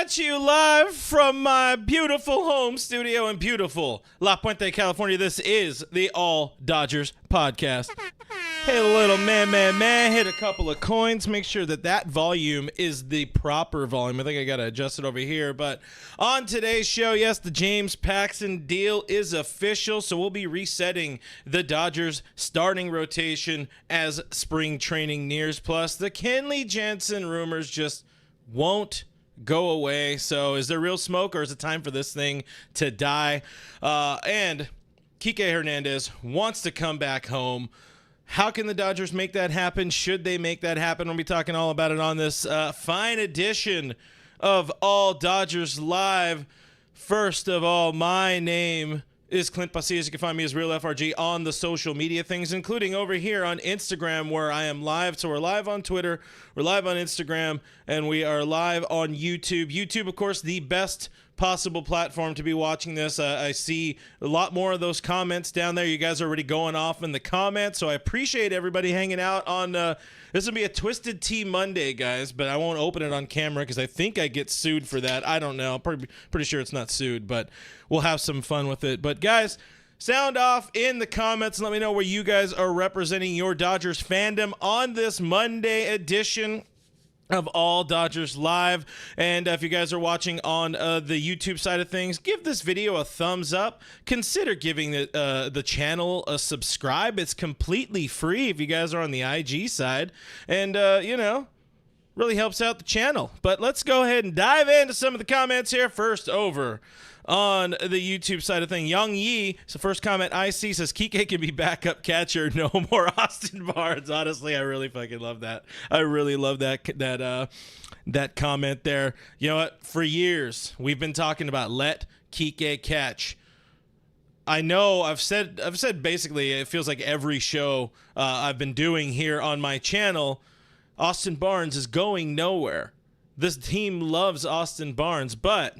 at you live from my beautiful home studio in beautiful La Puente, California. This is the All Dodgers podcast. Hey, little man, hit a couple of coins. Make sure that volume is the proper volume. I think I got to adjust it over here. But on today's show, yes, the James Paxton deal is official. So we'll be resetting the Dodgers starting rotation as spring training nears. Plus, the Kenley Jansen rumors just won't go away. So is there real smoke, or is it time for this thing to die? And Kiké Hernandez wants to come back home. How can the Dodgers make that happen? Should they make that happen? We'll be talking all about it on this fine edition of All Dodgers Live. First of all, my name is Clint Pasillas. You can find me as Real FRG on the social media things, including over here on Instagram, where I am live. So we're live on Twitter, we're live on Instagram, and we are live on YouTube. YouTube, of course, the best possible platform to be watching this. I see a lot more of those comments down there. You guys are already going off in the comments, so I appreciate everybody hanging out on this will be a Twisted Tea Monday, guys, but I won't open it on camera because I think I get sued for that. I don't know. I'm pretty sure it's not sued, but we'll have some fun with it. But guys, sound off in the comments and let me know where you guys are representing your Dodgers fandom on this Monday edition of All Dodgers Live. And if you guys are watching on the YouTube side of things, give this video a thumbs up. Consider giving the channel a subscribe. It's completely free if you guys are on the IG side, and really helps out the channel. But let's go ahead and dive into some of the comments here. First, over on the YouTube side of thing, Young Yi, so first comment I see, says Kiké can be backup catcher, no more Austin Barnes. Honestly, I really fucking love that. I really love that comment there. You know what? For years we've been talking about let Kiké catch. I know I've said basically, it feels like every show I've been doing here on my channel, Austin Barnes is going nowhere. This team loves Austin Barnes, but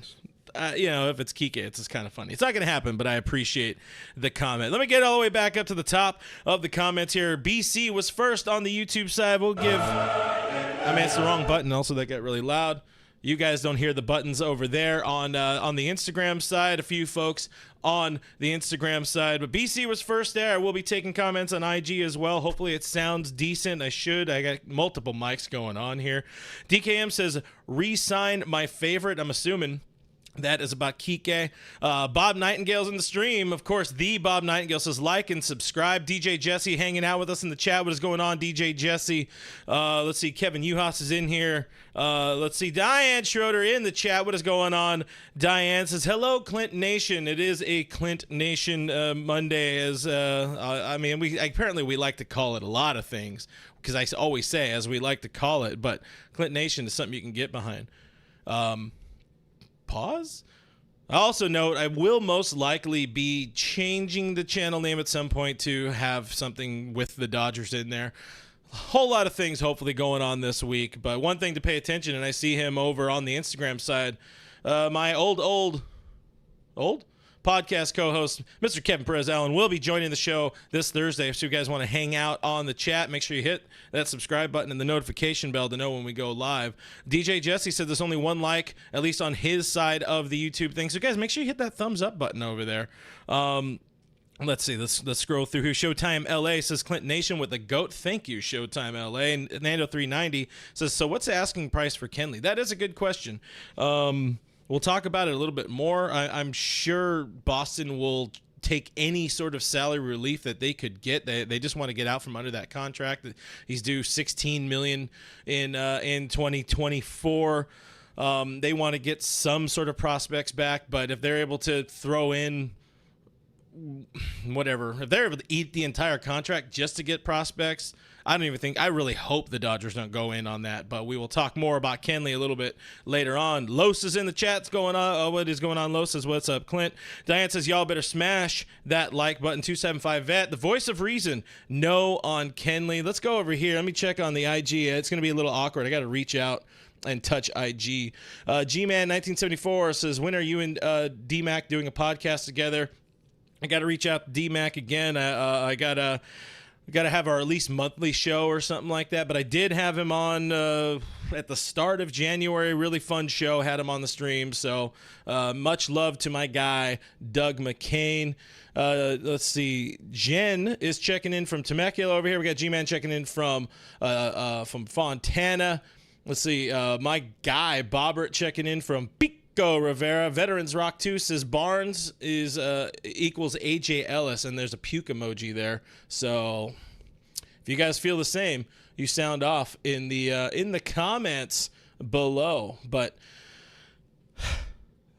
if it's Kiké, it's just kind of funny. It's not going to happen, but I appreciate the comment. Let me get all the way back up to the top of the comments here. BC was first on the YouTube side. We'll give... it's the wrong button. Also, that got really loud. You guys don't hear the buttons over there on the Instagram side. A few folks on the Instagram side. But BC was first there. I will be taking comments on IG as well. Hopefully it sounds decent. I got multiple mics going on here. DKM says, re-sign my favorite. I'm assuming that is about Kiké. Bob Nightingale's in the stream. Of course, the Bob Nightingale says like and subscribe. DJ Jesse hanging out with us in the chat. What is going on, DJ Jesse? Let's see. Kevin Uhas is in here. Let's see. Diane Schroeder in the chat. What is going on? Diane says, hello, Clint Nation. It is a Clint Nation Monday. Apparently we like to call it a lot of things because I always say as we like to call it, but Clint Nation is something you can get behind. Pause. I also note I will most likely be changing the channel name at some point to have something with the Dodgers in there. A whole lot of things hopefully going on this week, but one thing to pay attention, and I see him over on the Instagram side, my old podcast co-host, Mr. Kevin Perez Allen, will be joining the show this Thursday. So if you guys want to hang out on the chat, make sure you hit that subscribe button and the notification bell to know when we go live. DJ Jesse said there's only one like, at least on his side of the YouTube thing. So guys, make sure you hit that thumbs up button over there. Let's see. Let's scroll through here. Showtime LA says Clint Nation with the GOAT. Thank you, Showtime LA. And Nando390 says, so what's the asking price for Kenley? That is a good question. We'll talk about it a little bit more. I'm sure Boston will take any sort of salary relief that they could get. They just want to get out from under that contract. He's due $16 million in 2024. They want to get some sort of prospects back, but if they're able to throw in whatever, if they're able to eat the entire contract just to get prospects, I really hope the Dodgers don't go in on that, but we will talk more about Kenley a little bit later on. Los is in the chat. What is going on, Los? Says, what's up, Clint? Diane says, y'all better smash that like button. 275 Vet, the voice of reason, no on Kenley. Let's go over here. Let me check on the IG. It's going to be a little awkward. I got to reach out and touch IG. G-Man 1974 says, when are you and D-Mac doing a podcast together? I got to reach out to D-Mac again. I got We got to have our at least monthly show or something like that. But I did have him on at the start of January. Really fun show. Had him on the stream. So much love to my guy, Doug McCain. Let's see. Jen is checking in from Temecula over here. We got G-Man checking in from Fontana. Let's see. My guy, Bobbert, checking in from Pico Rivera. Veterans Rock 2 says Barnes is equals AJ Ellis, and there's a puke emoji there. So if you guys feel the same, you sound off in the comments below. But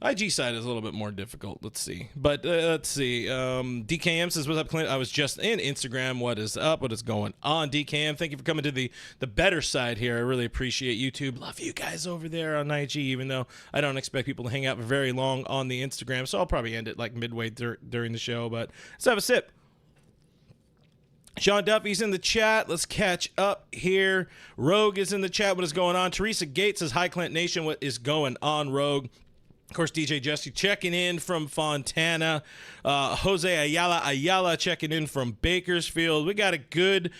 IG side is a little bit more difficult. Let's see. But let's see. DKM says, what's up, Clint? I was just in Instagram. What is up? What is going on, DKM? Thank you for coming to the better side here. I really appreciate YouTube. Love you guys over there on IG, even though I don't expect people to hang out for very long on the Instagram. So I'll probably end it like midway during the show. But let's have a sip. Sean Duffy's in the chat. Let's catch up here. Rogue is in the chat. What is going on? Teresa Gates says, hi, Clint Nation. What is going on, Rogue? Of course, DJ Jesse checking in from Fontana. Jose Ayala checking in from Bakersfield. We got a good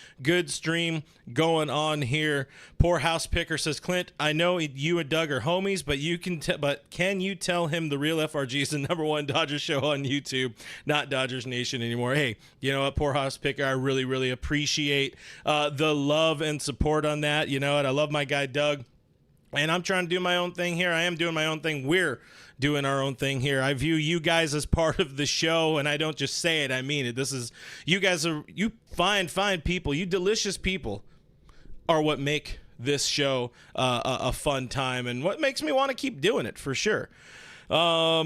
stream going on here. Poor House Picker says, Clint, I know you and Doug are homies, but can you tell him the real FRG is the #1 Dodgers show on YouTube, not Dodgers Nation anymore? Hey, you know what, poor House Picker, I really, really appreciate the love and support on that. You know what, I love my guy Doug. And I'm trying to do my own thing here. I am doing my own thing. We're doing our own thing here. I view you guys as part of the show, and I don't just say it, I mean it. This is, you guys are, you fine people, you delicious people are what make this show a fun time and what makes me want to keep doing it, for sure. All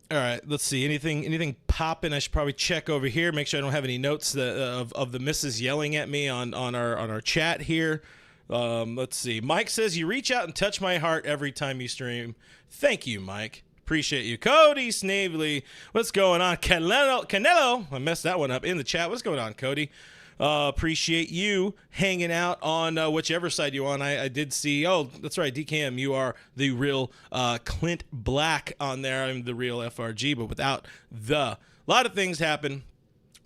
right, let's see. Anything popping? I should probably check over here, make sure I don't have any notes of the missus yelling at me on our chat here. Let's see. Mike says, you reach out and touch my heart every time you stream. Thank you, Mike. Appreciate you. Cody Snavely, what's going on? Canelo, I messed that one up in the chat. What's going on, Cody? Appreciate you hanging out on whichever side you're on. I did see, oh, that's right, DKM, you are the real Clint Black on there. I'm the real FRG, but without the. A lot of things happen.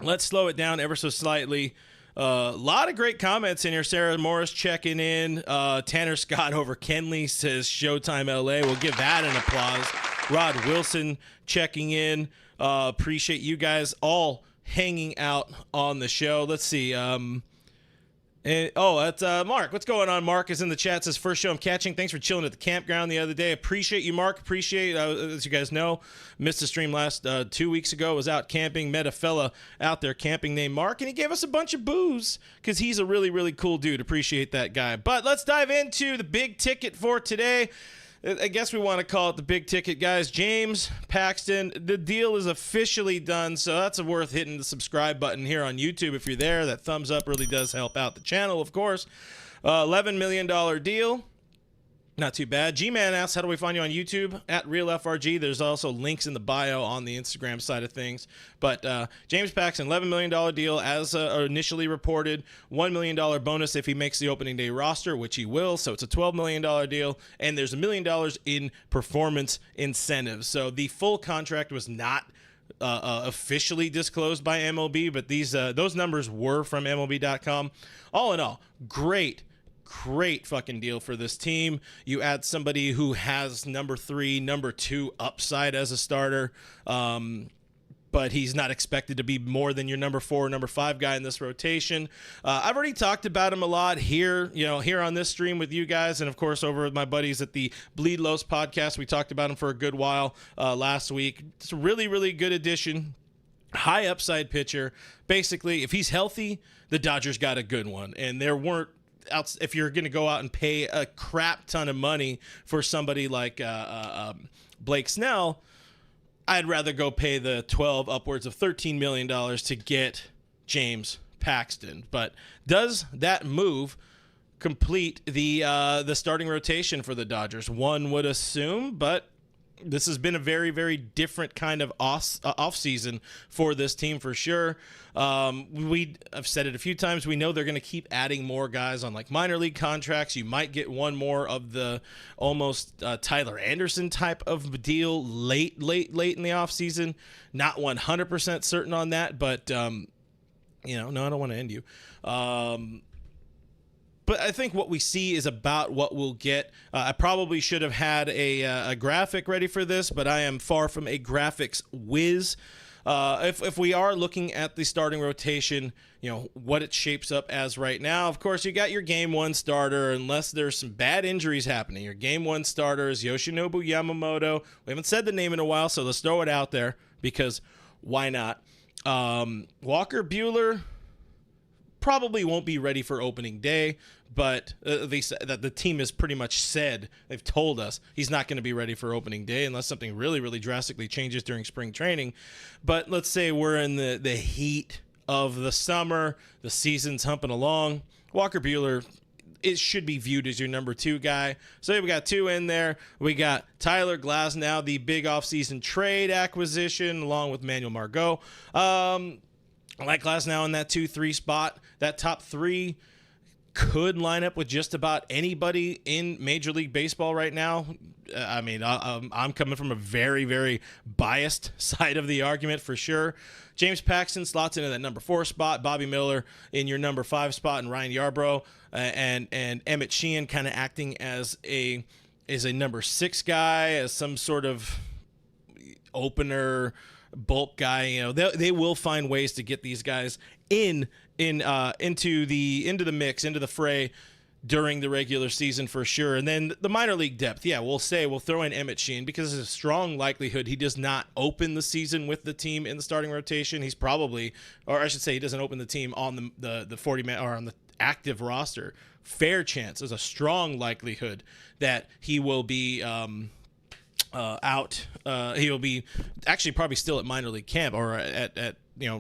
Let's slow it down ever so slightly. A lot of great comments in here. Sarah Morris checking in. Tanner Scott over Kenley says Showtime LA. We'll give that an applause. Rod Wilson checking in. Appreciate you guys all hanging out on the show. Let's see. That's Mark. What's going on? Mark is in the chat. Says, first show I'm catching. Thanks for chilling at the campground the other day. Appreciate you, Mark. Appreciate, as you guys know, missed the stream last 2 weeks ago. Was out camping. Met a fella out there camping named Mark, and he gave us a bunch of booze because he's a really, really cool dude. Appreciate that guy. But let's dive into the big ticket for today. I guess we want to call it the big ticket, guys. James Paxton, the deal is officially done, so that's worth hitting the subscribe button here on YouTube if you're there. That thumbs up really does help out the channel, of course. $11 million deal. Not too bad. G-Man asks, how do we find you on YouTube? At RealFRG. There's also links in the bio on the Instagram side of things. But James Paxton, $11 million deal as initially reported. $1 million bonus if he makes the opening day roster, which he will. So it's a $12 million deal. And there's $1 million in performance incentives. So the full contract was not officially disclosed by MLB, but those numbers were from MLB.com. All in all, great fucking deal for this team. You add somebody who has number 3, number 2 upside as a starter, but he's not expected to be more than your number 4, number 5 guy in this rotation. I've already talked about him a lot here on this stream with you guys, and of course over with my buddies at the Bleed Los podcast. We talked about him for a good while last week. It's a really, really good addition. High upside pitcher. Basically, if he's healthy, the Dodgers got a good one, and there weren't. If you're going to go out and pay a crap ton of money for somebody like Blake Snell, I'd rather go pay the 12 upwards of $13 million to get James Paxton. But does that move complete the starting rotation for the Dodgers? One would assume, but this has been a very, very different kind of off season for this team for sure. I've said it a few times. We know they're going to keep adding more guys on like minor league contracts. You might get one more of the almost Tyler Anderson type of deal late in the off season. Not 100% certain on that, but No, I don't want to end you. But I think what we see is about what we'll get. I probably should have had a graphic ready for this, but I am far from a graphics whiz. If we are looking at the starting rotation, what it shapes up as right now, of course, you got your game one starter, unless there's some bad injuries happening. Your game one starter is Yoshinobu Yamamoto. We haven't said the name in a while, so let's throw it out there because why not? Walker Buehler probably won't be ready for opening day, but the team has pretty much said, they've told us he's not going to be ready for opening day unless something really, really drastically changes during spring training. But let's say we're in the heat of the summer, the season's humping along. Walker Buehler should be viewed as your number 2 guy. So we got 2 in there. We got Tyler Glasnow, the big offseason trade acquisition, along with Manuel Margot. I like Glasnow in that 2-3 spot. That top 3 could line up with just about anybody in Major League Baseball right now. I mean, I'm coming from a very, very biased side of the argument for sure. James Paxton slots into that number 4 spot. Bobby Miller in your number 5 spot, and Ryan Yarbrough and Emmett Sheehan kind of acting as a number 6 guy, as some sort of opener bulk guy. They will find ways to get these guys into the mix, into the fray during the regular season for sure. And then the minor league depth, we'll throw in Emmett Sheehan because there's a strong likelihood he does not open the season with the team in the starting rotation. He's probably, or I should say, he doesn't open the team on the 40-man or on the active roster. Fair chance, there's a strong likelihood that he will be out. He will be actually probably still at minor league camp or at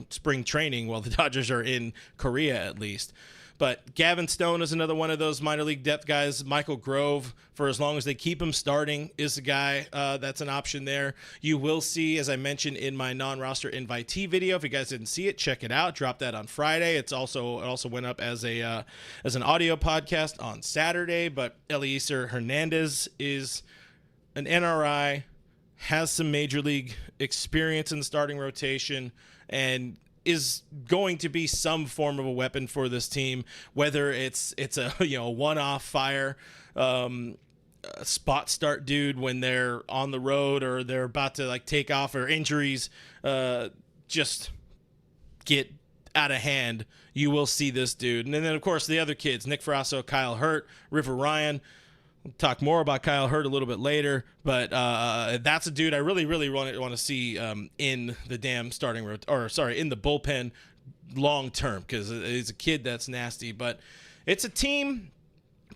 spring training while the Dodgers are in Korea at least. But Gavin Stone is another one of those minor league depth guys. Michael Grove, for as long as they keep him starting, is the guy that's an option there. You will see, as I mentioned in my non-roster invitee video, if you guys didn't see it, check it out. Drop that on Friday. It also went up as an audio podcast on Saturday. But Kiké Hernandez is an NRI, has some major league experience in the starting rotation, and is going to be some form of a weapon for this team, whether it's a one-off fire spot start dude when they're on the road or they're about to take off, or injuries just get out of hand. You will see this dude. And then of course the other kids, Nick Frasso, Kyle Hurt, River Ryan. We'll talk more about Kyle Hurt a little bit later, but that's a dude I really, really want to see in the damn in the bullpen long term, because he's a kid that's nasty. But it's a team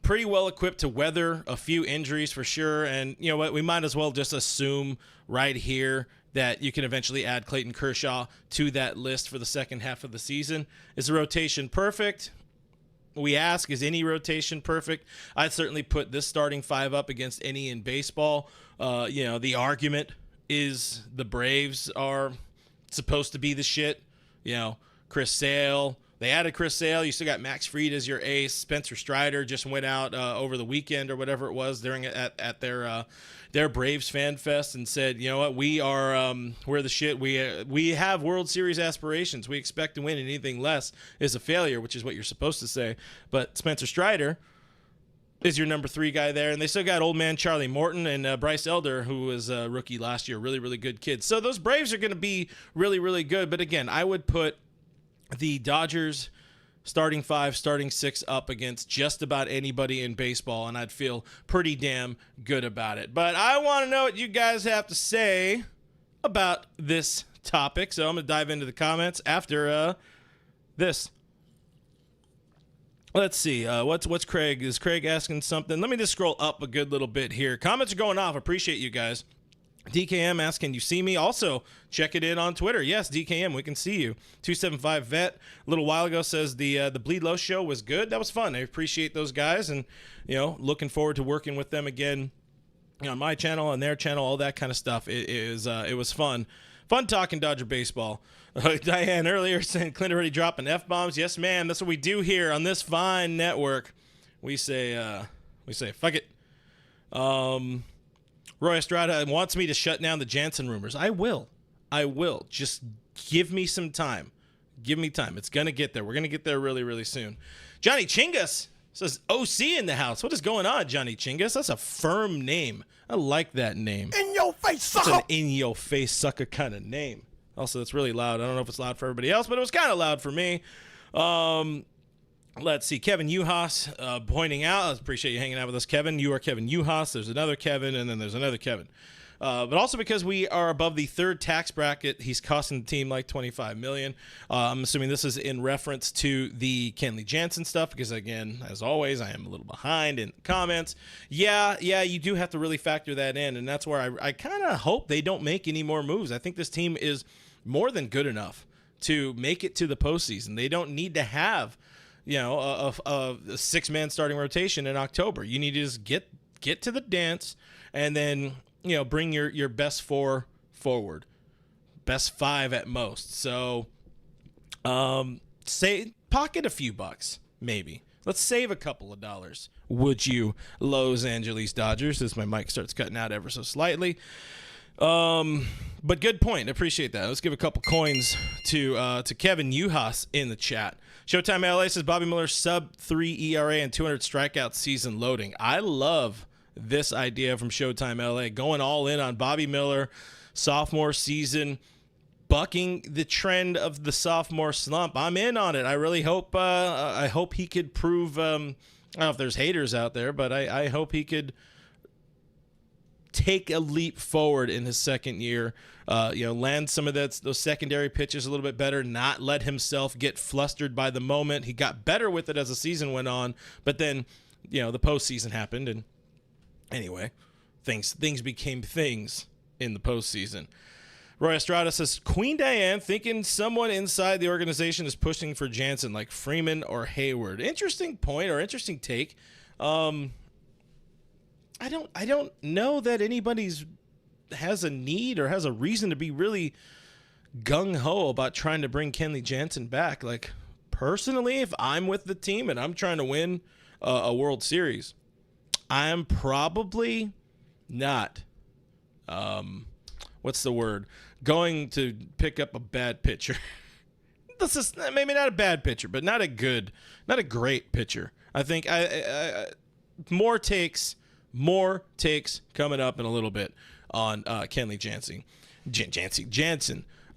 pretty well equipped to weather a few injuries for sure. And you know what? We might as well just assume right here that you can eventually add Clayton Kershaw to that list for the second half of the season. Is the rotation perfect? We ask, is any rotation perfect? I'd certainly put this starting 5 up against any in baseball. The argument is the Braves are supposed to be the shit. Chris Sale. They added Chris Sale. You still got Max Fried as your ace. Spencer Strider just went out over the weekend or whatever it was during at their Braves fan fest and said, you know what, we're the shit. We have World Series aspirations. We expect to win, and anything less is a failure, which is what you're supposed to say. But Spencer Strider is your number 3 guy there, and they still got old man Charlie Morton and Bryce Elder, who was a rookie last year. Really, really good kids. So those Braves are going to be really, really good. But again, I would put the Dodgers starting 5, starting 6 up against just about anybody in baseball, and I'd feel pretty damn good about it. But I want to know what you guys have to say about this topic, so I'm going to dive into the comments after this. Let's see. What's Craig? Is Craig asking something? Let me just scroll up a good little bit here. Comments are going off. Appreciate you guys. DKM asks, can you see me? Also, check it in on Twitter. Yes, DKM, we can see you. 275 Vet, a little while ago, says the Bleed Low show was good. That was fun. I appreciate those guys, and looking forward to working with them again on my channel, on their channel, all that kind of stuff. It was fun. Fun talking Dodger baseball. Diane earlier saying Clint already dropping F-bombs. Yes, ma'am. That's what we do here on this fine network. We say fuck it. Roy Estrada wants me to shut down the Jansen rumors. I will. Just give me some time. Give me time. It's going to get there. We're going to get there really, really soon. Johnny Chingus says OC in the house. What is going on, Johnny Chingus? That's a firm name. I like that name. In your face, sucker. That's an in-your-face sucker kind of name. Also, it's really loud. I don't know if it's loud for everybody else, but it was kind of loud for me. Let's see. Kevin Uhas pointing out. I appreciate you hanging out with us, Kevin. You are Kevin Uhas. There's another Kevin, and then there's another Kevin. But also because we are above the third tax bracket, he's costing the team like $25 million. I'm assuming this is in reference to the Kenley Jansen stuff because, again, as always, I am a little behind in the comments. Yeah, you do have to really factor that in, and that's where I kind of hope they don't make any more moves. I think this team is more than good enough to make it to the postseason. They don't need to have, a six-man starting rotation in October. You need to just get to the dance and then bring your best four forward, best five at most. So, pocket a few bucks, maybe. Let's save a couple of dollars. Would you, Los Angeles Dodgers? As my mic starts cutting out ever so slightly. But good point. Appreciate that. Let's give a couple coins to Kevin Uhas in the chat. Showtime LA says Bobby Miller sub-3 ERA and 200 strikeout season loading. I love this idea from Showtime LA, going all in on Bobby Miller, sophomore season, bucking the trend of the sophomore slump. I'm in on it. I really hope he could prove, I don't know if there's haters out there, but I hope he could take a leap forward in his second year, land some of those secondary pitches a little bit better, not let himself get flustered by the moment. He got better with it as the season went on, but then, the postseason happened, and anyway, things became things in the postseason. Roy Estrada says, Queen Diane thinking someone inside the organization is pushing for Jansen, like Freeman or Hayward. Interesting point or interesting take. I don't know that anybody's has a need or has a reason to be really gung-ho about trying to bring Kenley Jansen back. Like, personally, if I'm with the team and I'm trying to win a World Series, I'm probably not, what's the word, going to pick up a bad pitcher. This is maybe not a bad pitcher, but not a great pitcher. I think more takes coming up in a little bit on Kenley Jansen.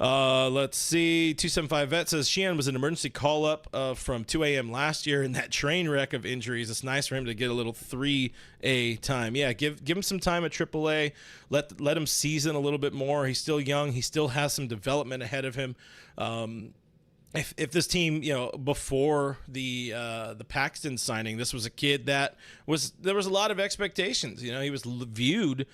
Let's see. 275 Vet says Sheehan was an emergency call-up from 2 a.m. last year in that train wreck of injuries. It's nice for him to get a little 3A time. Yeah, give him some time at AAA. Let him season a little bit more. He's still young. He still has some development ahead of him. If this team, before the Paxton signing, this was a kid there was a lot of expectations. He was viewed,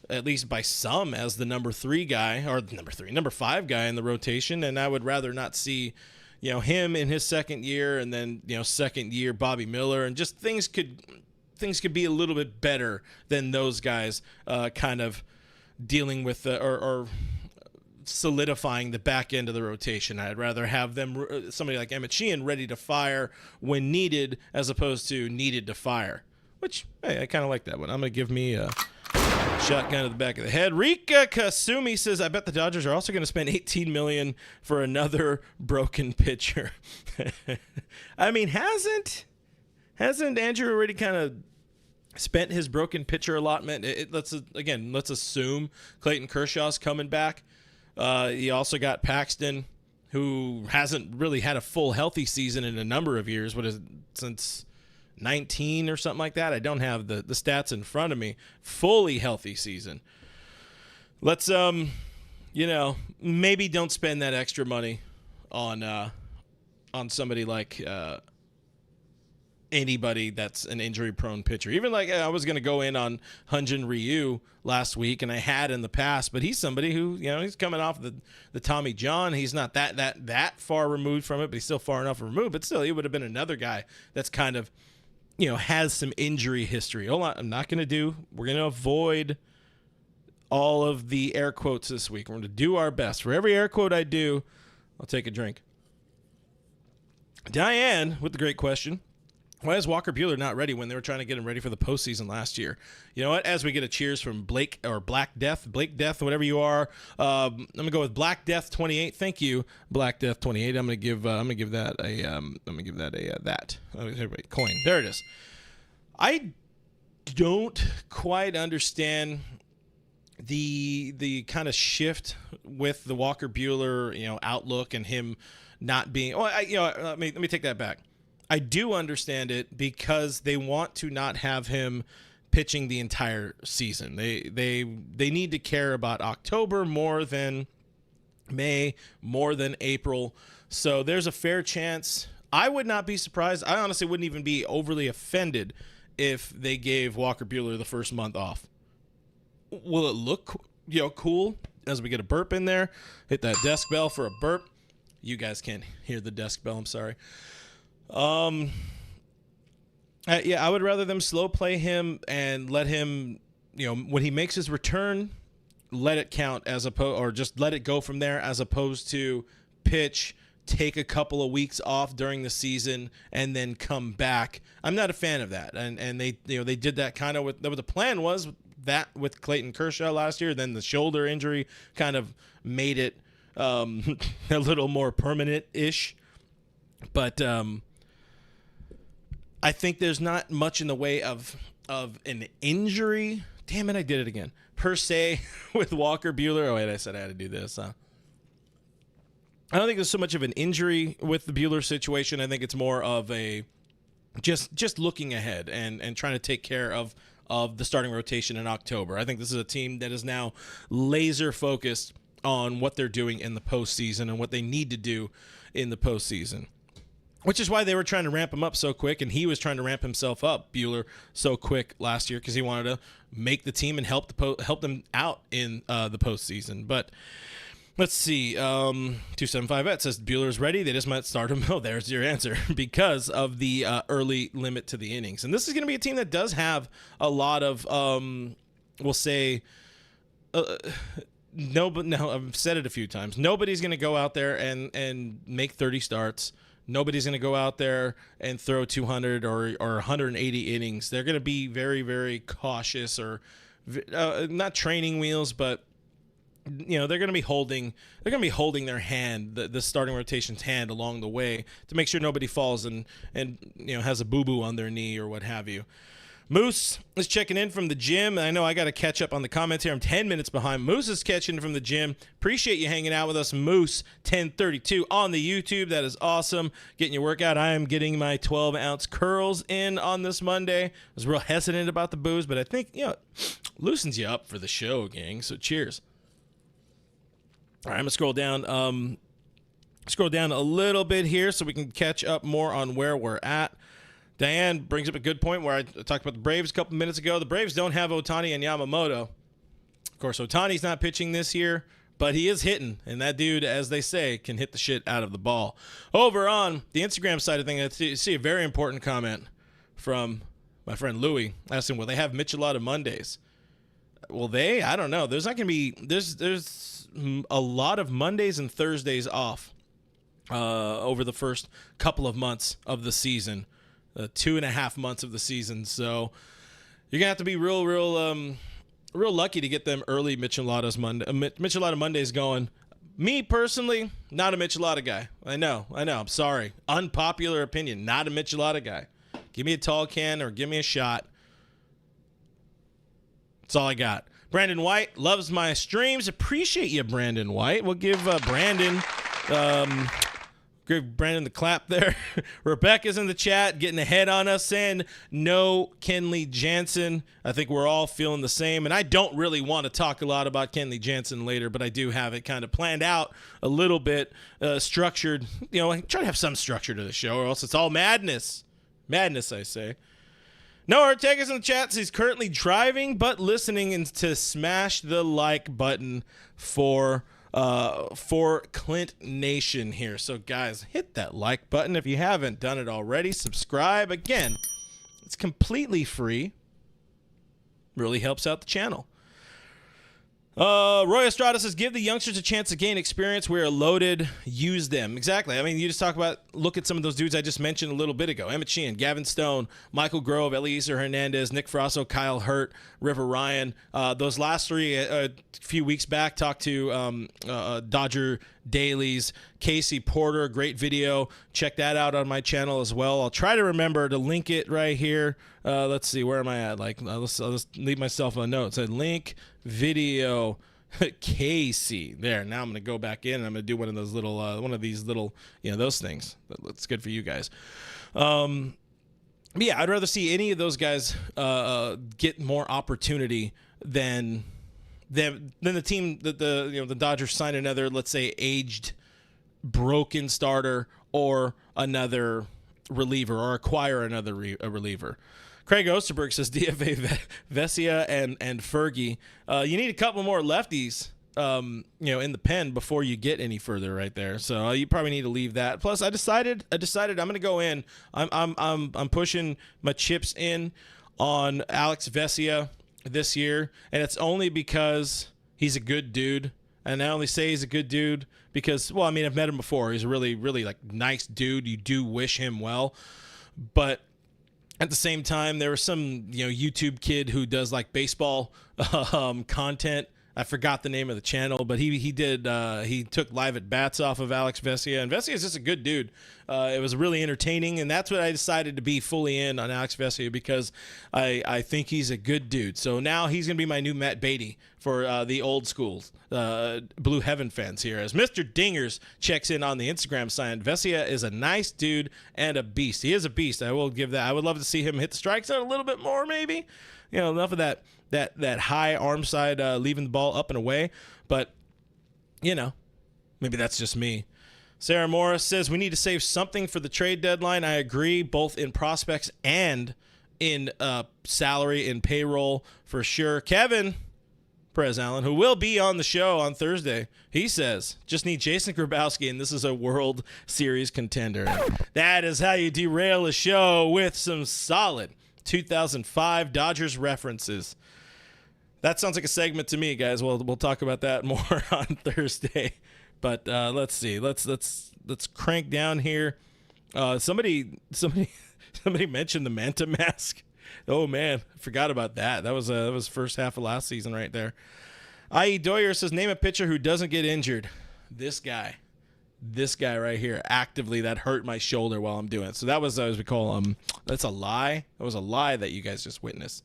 at least by some, as the number 5 guy in the rotation, and I would rather not see, him in his second year, and then second year Bobby Miller, and just things could be a little bit better than those guys, kind of dealing with or solidifying the back end of the rotation. I'd rather have them, somebody like Emmett Sheehan, ready to fire when needed, as opposed to needed to fire. Which, hey, I kind of like that one. I'm gonna give me a shotgun to the back of the head. Rika Kasumi says, I bet the Dodgers are also going to spend $18 million for another broken pitcher. I mean, hasn't Andrew already kind of spent his broken pitcher allotment? Let's assume Clayton Kershaw's coming back. He also got Paxton, who hasn't really had a full healthy season in a number of years. Since 19 or something like that? I don't have the stats in front of me. Fully healthy season. Let's maybe don't spend that extra money on somebody like anybody that's an injury-prone pitcher. Even like I was going to go in on Hyun-Jin Ryu last week, and I had in the past, but he's somebody who, he's coming off the Tommy John. He's not that far removed from it, but he's still far enough removed. But still, he would have been another guy that's kind of, has some injury history. Hold on, we're going to avoid all of the air quotes this week. We're going to do our best. For every air quote I do, I'll take a drink. Diane with the great question. Why is Walker Buehler not ready when they were trying to get him ready for the postseason last year? You know what? As we get a cheers from Blake Death, whatever you are, I'm gonna go with Black Death 28. Thank you, Black Death 28. I'm gonna give that a coin. There it is. I don't quite understand the kind of shift with the Walker Buehler outlook and him not being. Let me take that back. I do understand it because they want to not have him pitching the entire season. They need to care about October more than May, more than April. So there's a fair chance. I would not be surprised. I honestly wouldn't even be overly offended if they gave Walker Buehler the first month off. Will it look cool as we get a burp in there? Hit that desk bell for a burp. You guys can't hear the desk bell. I'm sorry. I would rather them slow play him and let him, when he makes his return, let it count or just let it go from there, as opposed to pitch, take a couple of weeks off during the season and then come back. I'm not a fan of that. And they did that kind of what the plan was with Clayton Kershaw last year. Then the shoulder injury kind of made it a little more permanent-ish. But I think there's not much in the way of an injury. Damn it, I did it again. Per se with Walker Buehler. Oh, wait, I said I had to do this, huh? I don't think there's so much of an injury with the Buehler situation. I think it's more of a just looking ahead and trying to take care of the starting rotation in October. I think this is a team that is now laser focused on what they're doing in the postseason and what they need to do in the postseason. Which is why they were trying to ramp him up so quick, and he was trying to ramp himself up, Buehler, so quick last year because he wanted to make the team and help them out in the postseason. But let's see. 275 says Buehler's ready. They just might start him. Oh, there's your answer. Because of the early limit to the innings. And this is going to be a team that does have a lot of, we'll say, no, I've said it a few times. Nobody's going to go out there and make 30 starts. Nobody's going to go out there and throw 200 or 180 innings. They're going to be very, very cautious, or not training wheels, but they're going to be holding their hand, the starting rotation's hand along the way to make sure nobody falls and has a boo-boo on their knee or what have you. Moose is checking in from the gym. I know I got to catch up on the comments here. I'm 10 minutes behind. Moose is catching in from the gym. Appreciate you hanging out with us, Moose 1032 on the YouTube. That is awesome. Getting your workout. I am getting my 12-ounce curls in on this Monday. I was real hesitant about the booze, but I think, loosens you up for the show, gang. So cheers. All right, I'm going to scroll down a little bit here so we can catch up more on where we're at. Diane brings up a good point where I talked about the Braves a couple minutes ago. The Braves don't have Ohtani and Yamamoto. Of course, Ohtani's not pitching this year, but he is hitting. And that dude, as they say, can hit the shit out of the ball. Over on the Instagram side of things, I see a very important comment from my friend Louie asking, will they have Michelada Mondays? Will they? I don't know. There's not going to be – there's a lot of Mondays and Thursdays off over the first couple of months of the season. 2.5 months of the season, so you're gonna have to be real lucky to get them early Michelada Mondays going. Me personally, not a Michelada guy. I know. I'm sorry. Unpopular opinion. Not a Michelada guy. Give me a tall can or give me a shot. That's all I got. Brandon White loves my streams. Appreciate you, Brandon White. We'll give Brandon. Give Brandon the clap there. Rebecca's in the chat getting ahead on us, saying no Kenley Jansen. I think we're all feeling the same, and I don't really want to talk a lot about Kenley Jansen later, but I do have it kind of planned out a little bit, structured. I try to have some structure to the show, or else it's all madness. Madness, I say. Noah Ortega's in the chat. He's currently driving, but listening, and to smash the like button for Clint Nation here. So guys, hit that like button if you haven't done it already. Subscribe. Again, it's completely free. Really helps out the channel. Roy Estrada says, give the youngsters a chance to gain experience. We are loaded. Use them. Exactly. I mean, you just look at some of those dudes I just mentioned a little bit ago. Emmett Sheehan, Gavin Stone, Michael Grove, Eliezer Hernandez, Nick Frasso, Kyle Hurt, River Ryan. Those last three, a few weeks back, talked to Dodger Dailies, Casey Porter. Great video. Check that out on my channel as well. I'll try to remember to link it right here. Let's see. Where am I at? I'll just leave myself a note. It said link video Casey. There. Now I'm going to go back in and I'm going to do one of those little, those things. That's good for you guys. Yeah, I'd rather see any of those guys get more opportunity than the team that the Dodgers sign another, let's say, aged, broken starter or another reliever or acquire another reliever. Craig Osterberg says DFA Vesia and Fergie. You need a couple more lefties, in the pen before you get any further right there. So you probably need to leave that. Plus, I decided I'm going to go in. I'm pushing my chips in on Alex Vesia this year, and it's only because he's a good dude. And I only say he's a good dude because, well, I mean, I've met him before. He's a really, really nice dude. You do wish him well, but at the same time, there was some YouTube kid who does baseball content. I forgot the name of the channel, but he took live at bats off of Alex Vesia, and Vesia is just a good dude. It was really entertaining, and that's what I decided to be fully in on Alex Vesia because I think he's a good dude. So now he's going to be my new Matt Beatty for the old school Blue Heaven fans here. As Mr. Dingers checks in on the Instagram sign, Vesia is a nice dude and a beast. He is a beast. I will give that. I would love to see him hit the strike zone a little bit more, maybe. Enough of that high arm side leaving the ball up and away. But, maybe that's just me. Sarah Morris says we need to save something for the trade deadline. I agree, both in prospects and in salary and payroll for sure. Kevin Perez Allen, who will be on the show on Thursday, he says, just need Jason Grabowski, and this is a World Series contender. That is how you derail a show with some solid 2005 Dodgers references. That sounds like a segment to me, guys. We'll talk about that more on Thursday. But let's see. Let's crank down here. Somebody mentioned the Manta mask. Oh man, I forgot about that. That was first half of last season right there. I.E. Doyer says name a pitcher who doesn't get injured. This guy right here, actively, that hurt my shoulder while I'm doing it. So that was, as we call that's a lie. That was a lie that you guys just witnessed.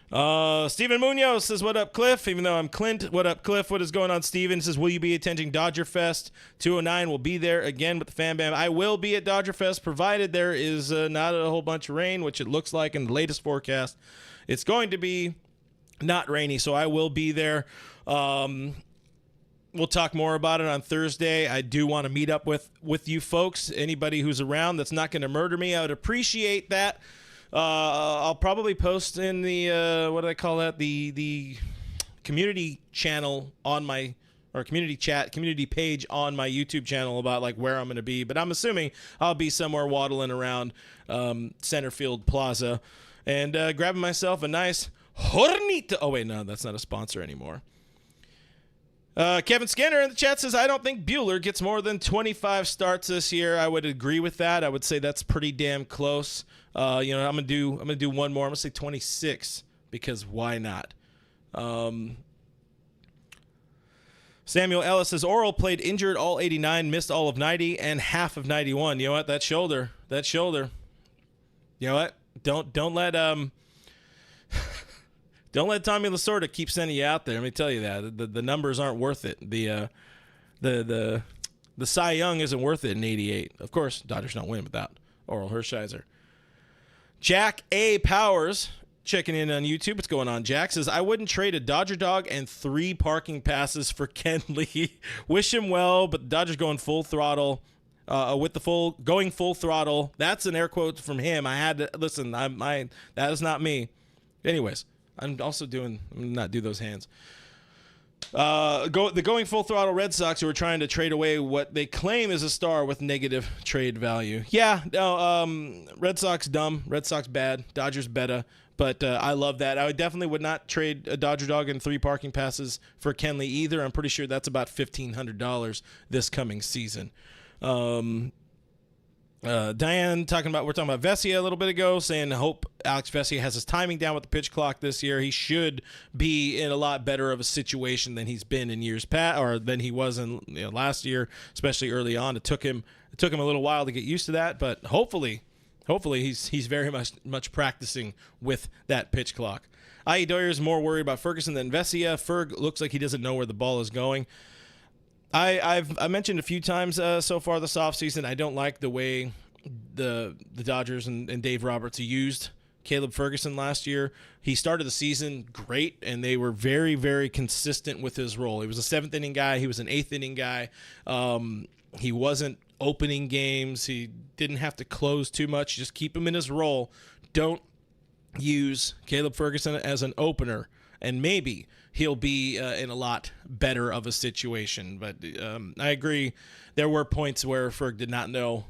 Steven Munoz says, what up, Cliff? Even though I'm Clint, what up, Cliff? What is going on, Steven? Says, will you be attending Dodger Fest? 209 will be there again with the Fan Bam. I will be at Dodger Fest, provided there is not a whole bunch of rain, which it looks like in the latest forecast. It's going to be not rainy, so I will be there. We'll talk more about it on Thursday. I do want to meet up with you folks. Anybody who's around that's not going to murder me, I would appreciate that. I'll probably post in the what do I call that? The community channel on my community page on my YouTube channel about where I'm going to be. But I'm assuming I'll be somewhere waddling around Centerfield Plaza and grabbing myself a nice hornito. Oh wait, no, that's not a sponsor anymore. Kevin Skinner in the chat says, I don't think Buehler gets more than 25 starts this year. I would agree with that. I would say that's pretty damn close. I'm gonna do one more. I'm gonna say 26 because why not? Samuel Ellis says Oral played injured all 89, missed all of 90 and half of 91. You know what? That shoulder. You know what? Don't let Don't let Tommy Lasorda keep sending you out there. Let me tell you that the numbers aren't worth it. The Cy Young isn't worth it in '88. Of course, Dodgers don't win without Oral Hershiser. Jack A. Powers checking in on YouTube. What's going on? Jack says I wouldn't trade a Dodger dog and 3 parking passes for Kenley. Wish him well, but the Dodgers going full throttle. Going full throttle. That's an air quote from him. I had to listen. That is not me. Anyways. I'm not do those hands. The going full throttle Red Sox, who are trying to trade away what they claim is a star with negative trade value. Yeah, no, Red Sox dumb, Red Sox bad, Dodgers better. But I love that. I would not trade a Dodger dog and 3 parking passes for Kenley either. I'm pretty sure that's about $1,500 this coming season. Diane we're talking about Vesia a little bit ago, saying hope Alex Vesia has his timing down with the pitch clock this year. He should be in a lot better of a situation than he's been in years past, or than he was in last year, especially early on. It took him a little while to get used to that, but hopefully he's very much practicing with that pitch clock. I.E. Doyer is more worried about Ferguson than Vesia. Ferg looks like he doesn't know where the ball is going. I've mentioned a few times so far this offseason, I don't like the way the Dodgers and Dave Roberts used Caleb Ferguson last year. He started the season great, and they were very, very consistent with his role. He was a 7th inning guy. He was an 8th inning guy. He wasn't opening games. He didn't have to close too much. Just keep him in his role. Don't use Caleb Ferguson as an opener, and maybe he'll be in a lot better of a situation. But I agree. There were points where Ferg did not know,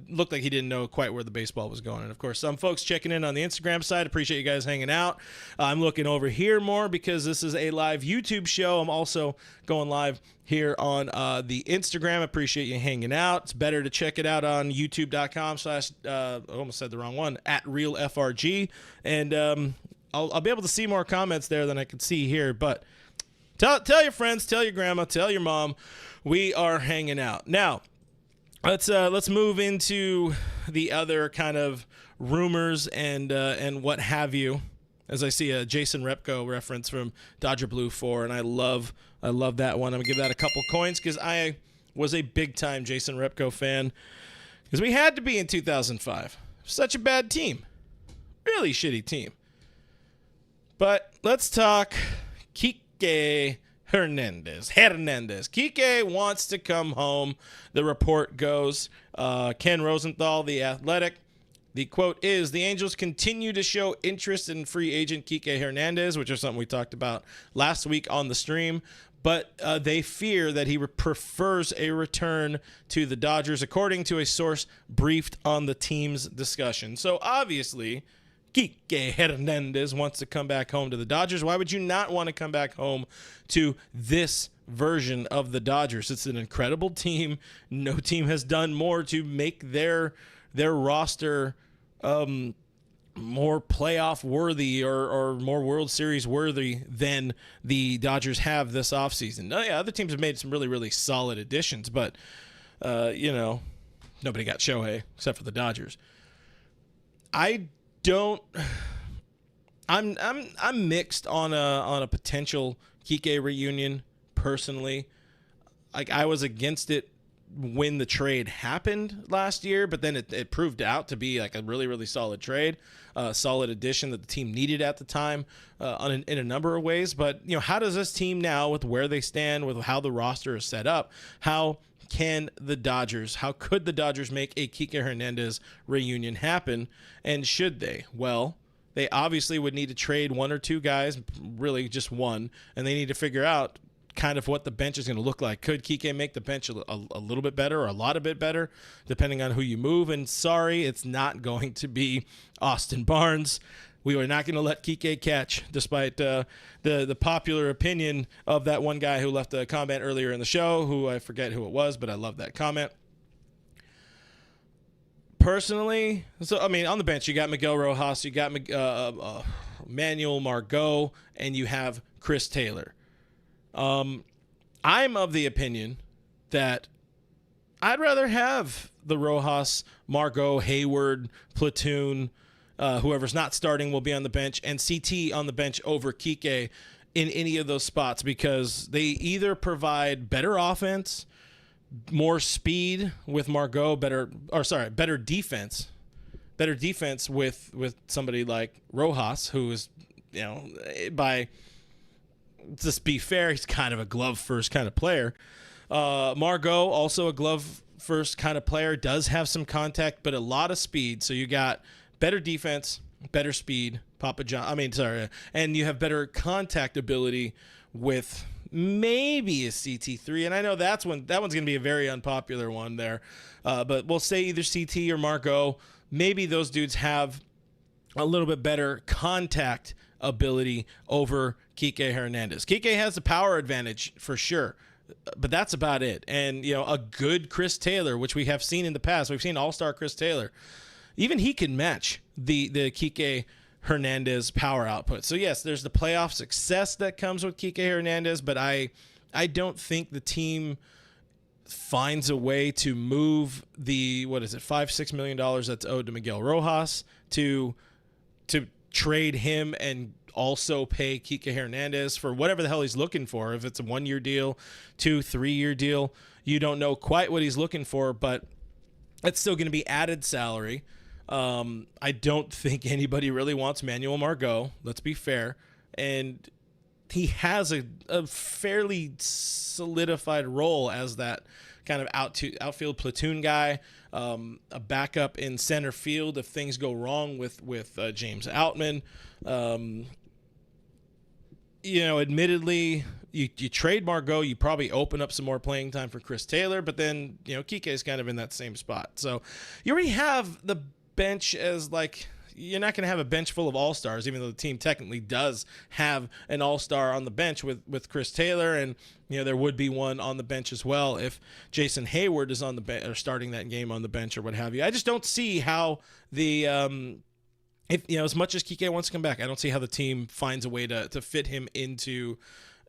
looked like he didn't know quite where the baseball was going. And, of course, some folks checking in on the Instagram side. Appreciate you guys hanging out. I'm looking over here more because this is a live YouTube show. I'm also going live here on the Instagram. Appreciate you hanging out. It's better to check it out on youtube.com/ I almost said the wrong one, @RealFRG. And I'll be able to see more comments there than I can see here. But tell your friends, tell your grandma, tell your mom, we are hanging out. Now, let's move into the other kind of rumors and what have you. As I see a Jason Repko reference from Dodger Blue 4, and I love that one. I'm gonna give that a couple coins because I was a big time Jason Repko fan because we had to be in 2005. Such a bad team, really shitty team. But let's talk Kiké Hernandez. Kiké wants to come home. The report goes. Ken Rosenthal, The Athletic. The quote is, the Angels continue to show interest in free agent Kiké Hernandez, which is something we talked about last week on the stream. But they fear that he prefers a return to the Dodgers, according to a source briefed on the team's discussion. So obviously, Kiké Hernandez wants to come back home to the Dodgers. Why would you not want to come back home to this version of the Dodgers? It's an incredible team. No team has done more to make their roster more playoff worthy or more World Series worthy than the Dodgers have this offseason. Now, yeah, other teams have made some really, really solid additions, but nobody got Shohei except for the Dodgers. I'm mixed on a potential Kiké reunion personally. Like, I was against it when the trade happened last year, but then it proved out to be like a really, really solid trade, solid addition that the team needed at the time in a number of ways. But how does this team now, with where they stand, with how the roster is set up, how could the Dodgers make a Kiké Hernandez reunion happen, and should they? Well, they obviously would need to trade one or two guys, really just one, and they need to figure out kind of what the bench is going to look like. Could Kiké make the bench a little bit better or a lot of bit better, depending on who you move? And sorry, it's not going to be Austin Barnes. We are not going to let Kiké catch, despite the popular opinion of that one guy who left a comment earlier in the show, who I forget who it was, but I love that comment. Personally, on the bench, you got Miguel Rojas, you got Manuel Margot, and you have Chris Taylor. I'm of the opinion that I'd rather have the Rojas, Margot, Hayward platoon. Whoever's not starting will be on the bench, and CT on the bench over Kiké in any of those spots, because they either provide better offense, more speed with Margot, better defense with somebody like Rojas, who is, just be fair, he's kind of a glove first kind of player. Margot, also a glove first kind of player, does have some contact, but a lot of speed. So you got better defense, better speed, and you have better contact ability with maybe a CT3, and I know that one's going to be a very unpopular one there, but we'll say either CT or Margot. Maybe those dudes have a little bit better contact ability over Kiké Hernandez. Kiké has the power advantage for sure, but that's about it. And, a good Chris Taylor, which we have seen in the past, we've seen all-star Chris Taylor, even he can match the Kiké Hernandez power output. So, yes, there's the playoff success that comes with Kiké Hernandez, but I don't think the team finds a way to move the, $5-6 million that's owed to Miguel Rojas to trade him and also pay Kiké Hernandez for whatever the hell he's looking for. If it's a 1-year deal, 2-3-year deal, you don't know quite what he's looking for, but it's still going to be added salary. I don't think anybody really wants Manuel Margot. Let's be fair. And he has a fairly solidified role as that kind of outfield platoon guy, a backup in center field if things go wrong with James Outman. Admittedly, you trade Margot, you probably open up some more playing time for Chris Taylor, but then, Kiké is kind of in that same spot. So you already have the bench as you're not going to have a bench full of all-stars, even though the team technically does have an all-star on the bench with Chris Taylor, and there would be one on the bench as well if Jason Hayward is on the bench or starting that game on the bench or what have you. I just don't see how the as much as Kiké wants to come back, I don't see how the team finds a way to fit him into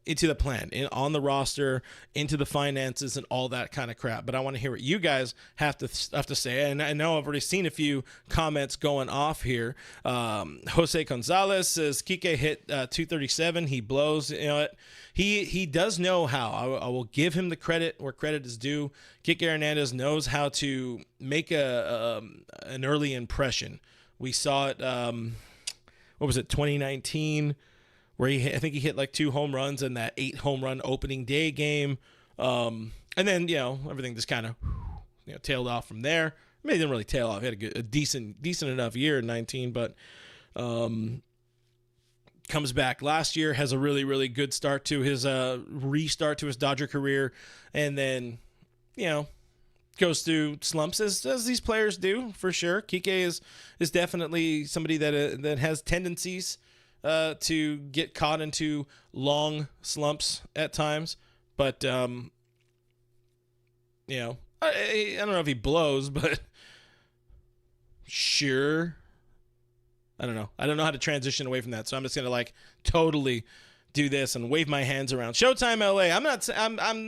the plan, on the roster, into the finances, and all that kind of crap. But I want to hear what you guys have to say. And I know I've already seen a few comments going off here. Jose Gonzalez says Kiké hit 237. He blows. He does know how. I will give him the credit where credit is due. Kiké Hernandez knows how to make an early impression. We saw it. 2019? Where I think he hit 2 home runs in that 8 home run opening day game. And then, everything just kind of, tailed off from there. I mean, he didn't really tail off. He had a decent enough year in 19, but comes back last year, has a really, really good start to his restart to his Dodger career, and then, goes through slumps as these players do, for sure. Kiké is definitely somebody that has tendencies to get caught into long slumps at times. But, I don't know if he blows, but sure. I don't know. I don't know how to transition away from that. So I'm just going to totally do this and wave my hands around. Showtime LA. I'm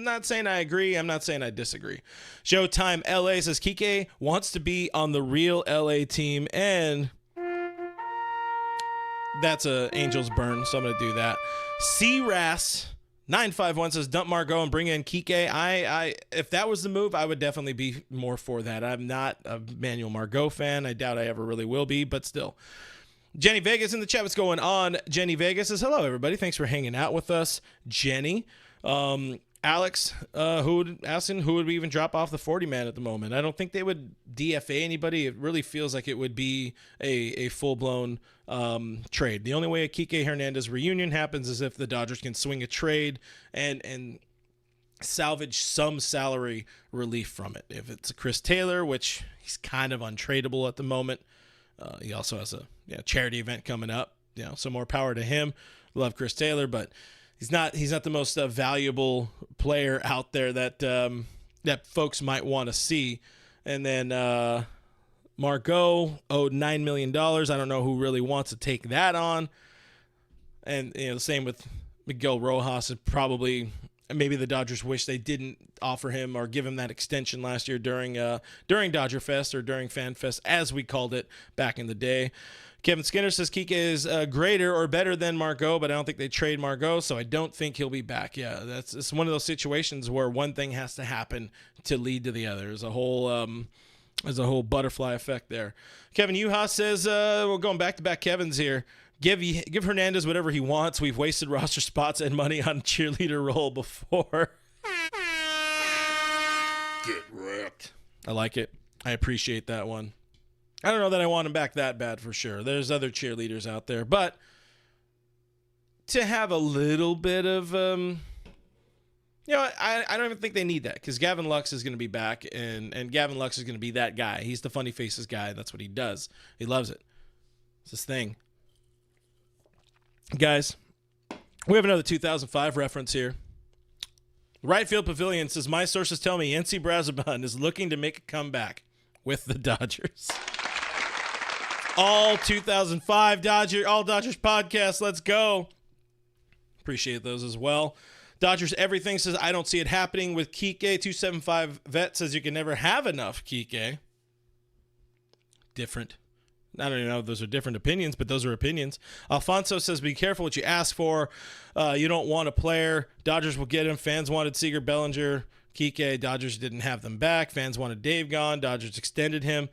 not saying I agree. I'm not saying I disagree. Showtime LA says Kiké wants to be on the real LA team, and that's a Angels burn, so I'm going to do that. CRAS951 says dump Margot and bring in Kiké. I if that was the move, I would definitely be more for that. I'm not a Manuel Margot fan. I doubt I ever really will be, but still. Jenny Vegas in the chat. What's going on? Jenny Vegas says, hello, everybody. Thanks for hanging out with us, Jenny. Alex, asking who would we even drop off the 40-man at the moment. I don't think they would DFA anybody. It really feels like it would be a full-blown trade. The only way a Kiké Hernandez reunion happens is if the Dodgers can swing a trade and salvage some salary relief from it. If it's a Chris Taylor, which he's kind of untradeable at the moment, he also has a charity event coming up. So more power to him. Love Chris Taylor, but he's not the most valuable player out there that folks might want to see. And then Margot owed $9 million. I don't know who really wants to take that on. And the same with Miguel Rojas. And probably maybe the Dodgers wish they didn't offer him or give him that extension last year during Dodger Fest, or during Fan Fest, as we called it back in the day. Kevin Skinner says Kiké is greater or better than Margot, but I don't think they trade Margot, so I don't think he'll be back. Yeah, it's one of those situations where one thing has to happen to lead to the other. There's a whole butterfly effect there. Kevin Yuha says, we're going back-to-back Kevins here. Give Hernandez whatever he wants. We've wasted roster spots and money on cheerleader role before. Get wrecked. I like it. I appreciate that one. I don't know that I want him back that bad for sure. There's other cheerleaders out there, but to have a little bit of You know, I don't even think they need that because Gavin Lux is going to be back, and Gavin Lux is going to be that guy. He's the funny faces guy. That's what he does. He loves it. It's his thing. Guys, we have another 2005 reference here. Right Field Pavilion says, my sources tell me NC Brazaban is looking to make a comeback with the Dodgers. All 2005 All Dodgers podcast. Let's go. Appreciate those as well. Dodgers Everything says, I don't see it happening with Kiké. 275 Vet says you can never have enough Kiké. Different. I don't even know if those are different opinions, but those are opinions. Alfonso says, be careful what you ask for. You don't want a player. Dodgers will get him. Fans wanted Seager, Bellinger, Kiké. Dodgers didn't have them back. Fans wanted Dave gone. Dodgers extended him.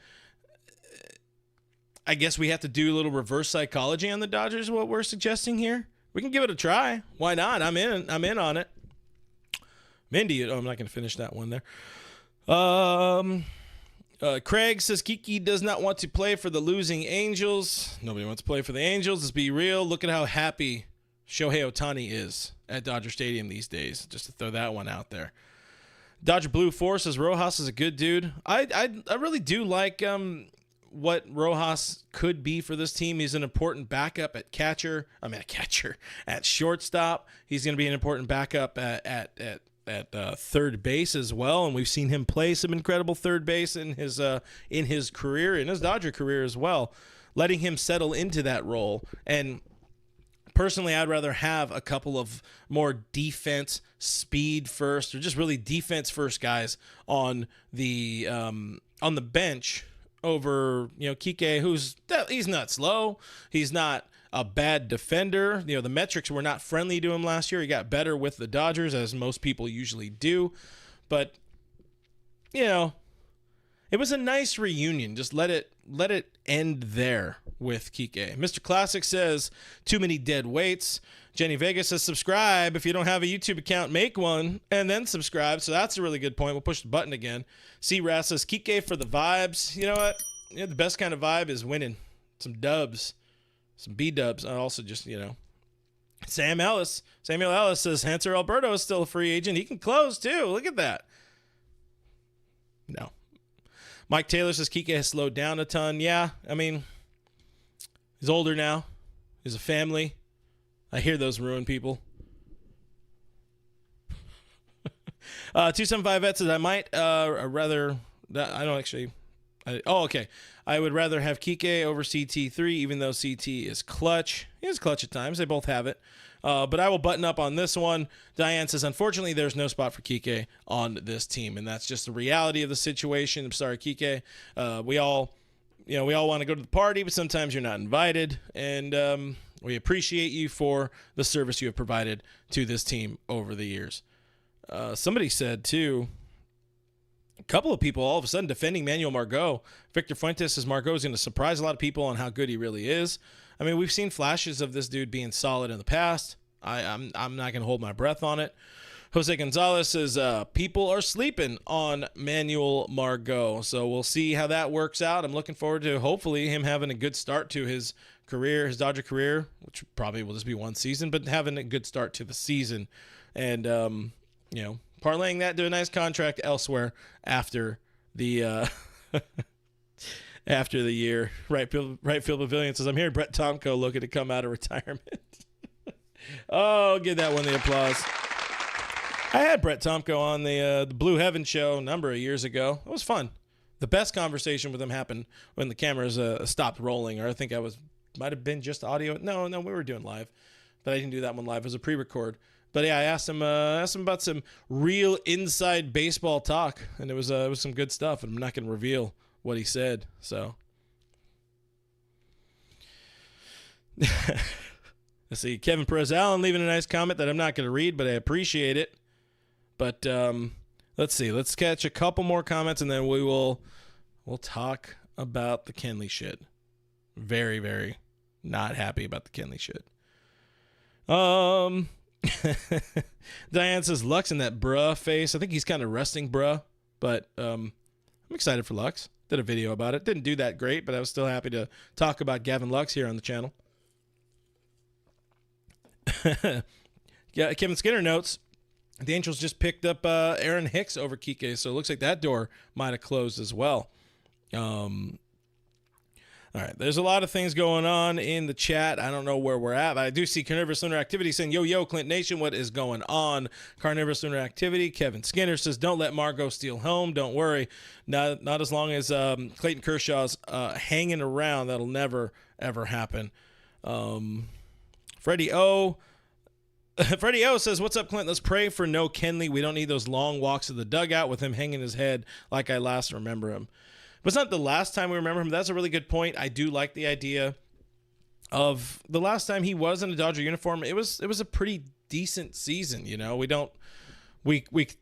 I guess we have to do a little reverse psychology on the Dodgers, what we're suggesting here. We can give it a try. Why not? I'm in on it. Mindy, I'm not going to finish that one there. Craig says Kiki does not want to play for the losing Angels. Nobody wants to play for the Angels. Let's be real. Look at how happy Shohei Ohtani is at Dodger Stadium these days. Just to throw that one out there. Dodger Blue 4 says Rojas is a good dude. I really do like what Rojas could be for this team. He's an important backup at at shortstop. He's going to be an important backup at third base as well, and we've seen him play some incredible third base in his career, in his Dodger career as well. Letting him settle into that role, and personally, I'd rather have a couple of more defense, speed first, or just really defense first guys on the bench over Kiké, he's not slow, he's not a bad defender. The metrics were not friendly to him last year. He got better with the Dodgers, as most people usually do. But, it was a nice reunion. Just let it end there with Kiké. Mr. Classic says, too many dead weights. Jenny Vega says, subscribe. If you don't have a YouTube account, make one and then subscribe. So that's a really good point. We'll push the button again. C-Ras says, Kiké for the vibes. You know what? The best kind of vibe is winning. Some dubs. Some B-dubs. And also just, Samuel Ellis says, Hanser Alberto is still a free agent. He can close, too. Look at that. No. Mike Taylor says, Kiké has slowed down a ton. Yeah, he's older now. He's a family. I hear those ruin people. 275 Vet says, I might rather... I don't actually... okay. I would rather have Kiké over CT3, even though CT is clutch. He is clutch at times. They both have it. But I will button up on this one. Diane says, unfortunately, there's no spot for Kiké on this team, and that's just the reality of the situation. I'm sorry, Kiké. We all want to go to the party, but sometimes you're not invited, and we appreciate you for the service you have provided to this team over the years. Somebody said, too, a couple of people all of a sudden defending Manuel Margot. Victor Fuentes says Margot is going to surprise a lot of people on how good he really is. We've seen flashes of this dude being solid in the past. I'm not going to hold my breath on it. Jose Gonzalez says people are sleeping on Manuel Margot. So we'll see how that works out. I'm looking forward to hopefully him having a good start to his career, his Dodger career, which probably will just be one season, but having a good start to the season. And, parlaying that to a nice contract elsewhere after the after the year. Right field Pavilion says, I'm hearing Brett Tomko looking to come out of retirement. Oh, give that one the applause. I had Brett Tomko on the Blue Heaven show a number of years ago. It was fun. The best conversation with him happened when the cameras stopped rolling, or I think might have been just audio. No, we were doing live, but I didn't do that one live. It was a pre-record. But yeah, I asked him about some real inside baseball talk, and it was some good stuff. And I'm not going to reveal what he said. So let's see, Kevin Perez Allen leaving a nice comment that I'm not going to read, but I appreciate it. But let's see, let's catch a couple more comments, and then we'll talk about the Kenley shit. Very, very not happy about the Kenley shit. Diane says Lux in that bruh face. I think he's kind of resting bruh, but I'm excited for Lux. Did a video about it. Didn't do that great, but I was still happy to talk about Gavin Lux here on the channel. Yeah, Kevin Skinner notes, The Angels just picked up Aaron Hicks over Kiké, so it looks like that door might have closed as well. All right, there's a lot of things going on in the chat. I don't know where we're at, but I do see Carnivorous Lunar Activity saying, yo, Clint Nation, what is going on? Carnivorous Lunar Activity. Kevin Skinner says, don't let Margot steal home. Don't worry. Not as long as Clayton Kershaw's hanging around. That'll never, ever happen. Freddie O. Freddie O says, what's up, Clint? Let's pray for no Kenley. We don't need those long walks to the dugout with him hanging his head like I last remember him. But it's not the last time we remember him. That's a really good point. I do like the idea of the last time he was in a Dodger uniform. It was a pretty decent season. You know, we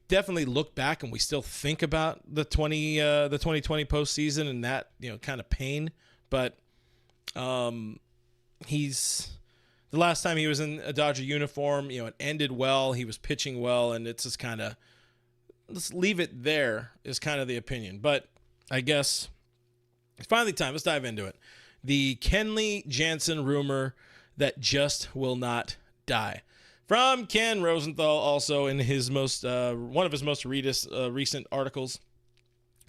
definitely look back and we still think about the 2020 postseason and that, you know, kind of pain. But he's the last time he was in a Dodger uniform, you know, it ended well. He was pitching well, and it's just kind of, let's leave it there is kind of the opinion. But I guess it's finally time. Let's dive into it. The Kenley Jansen rumor that just will not die. From Ken Rosenthal, also in his one of his most recent articles.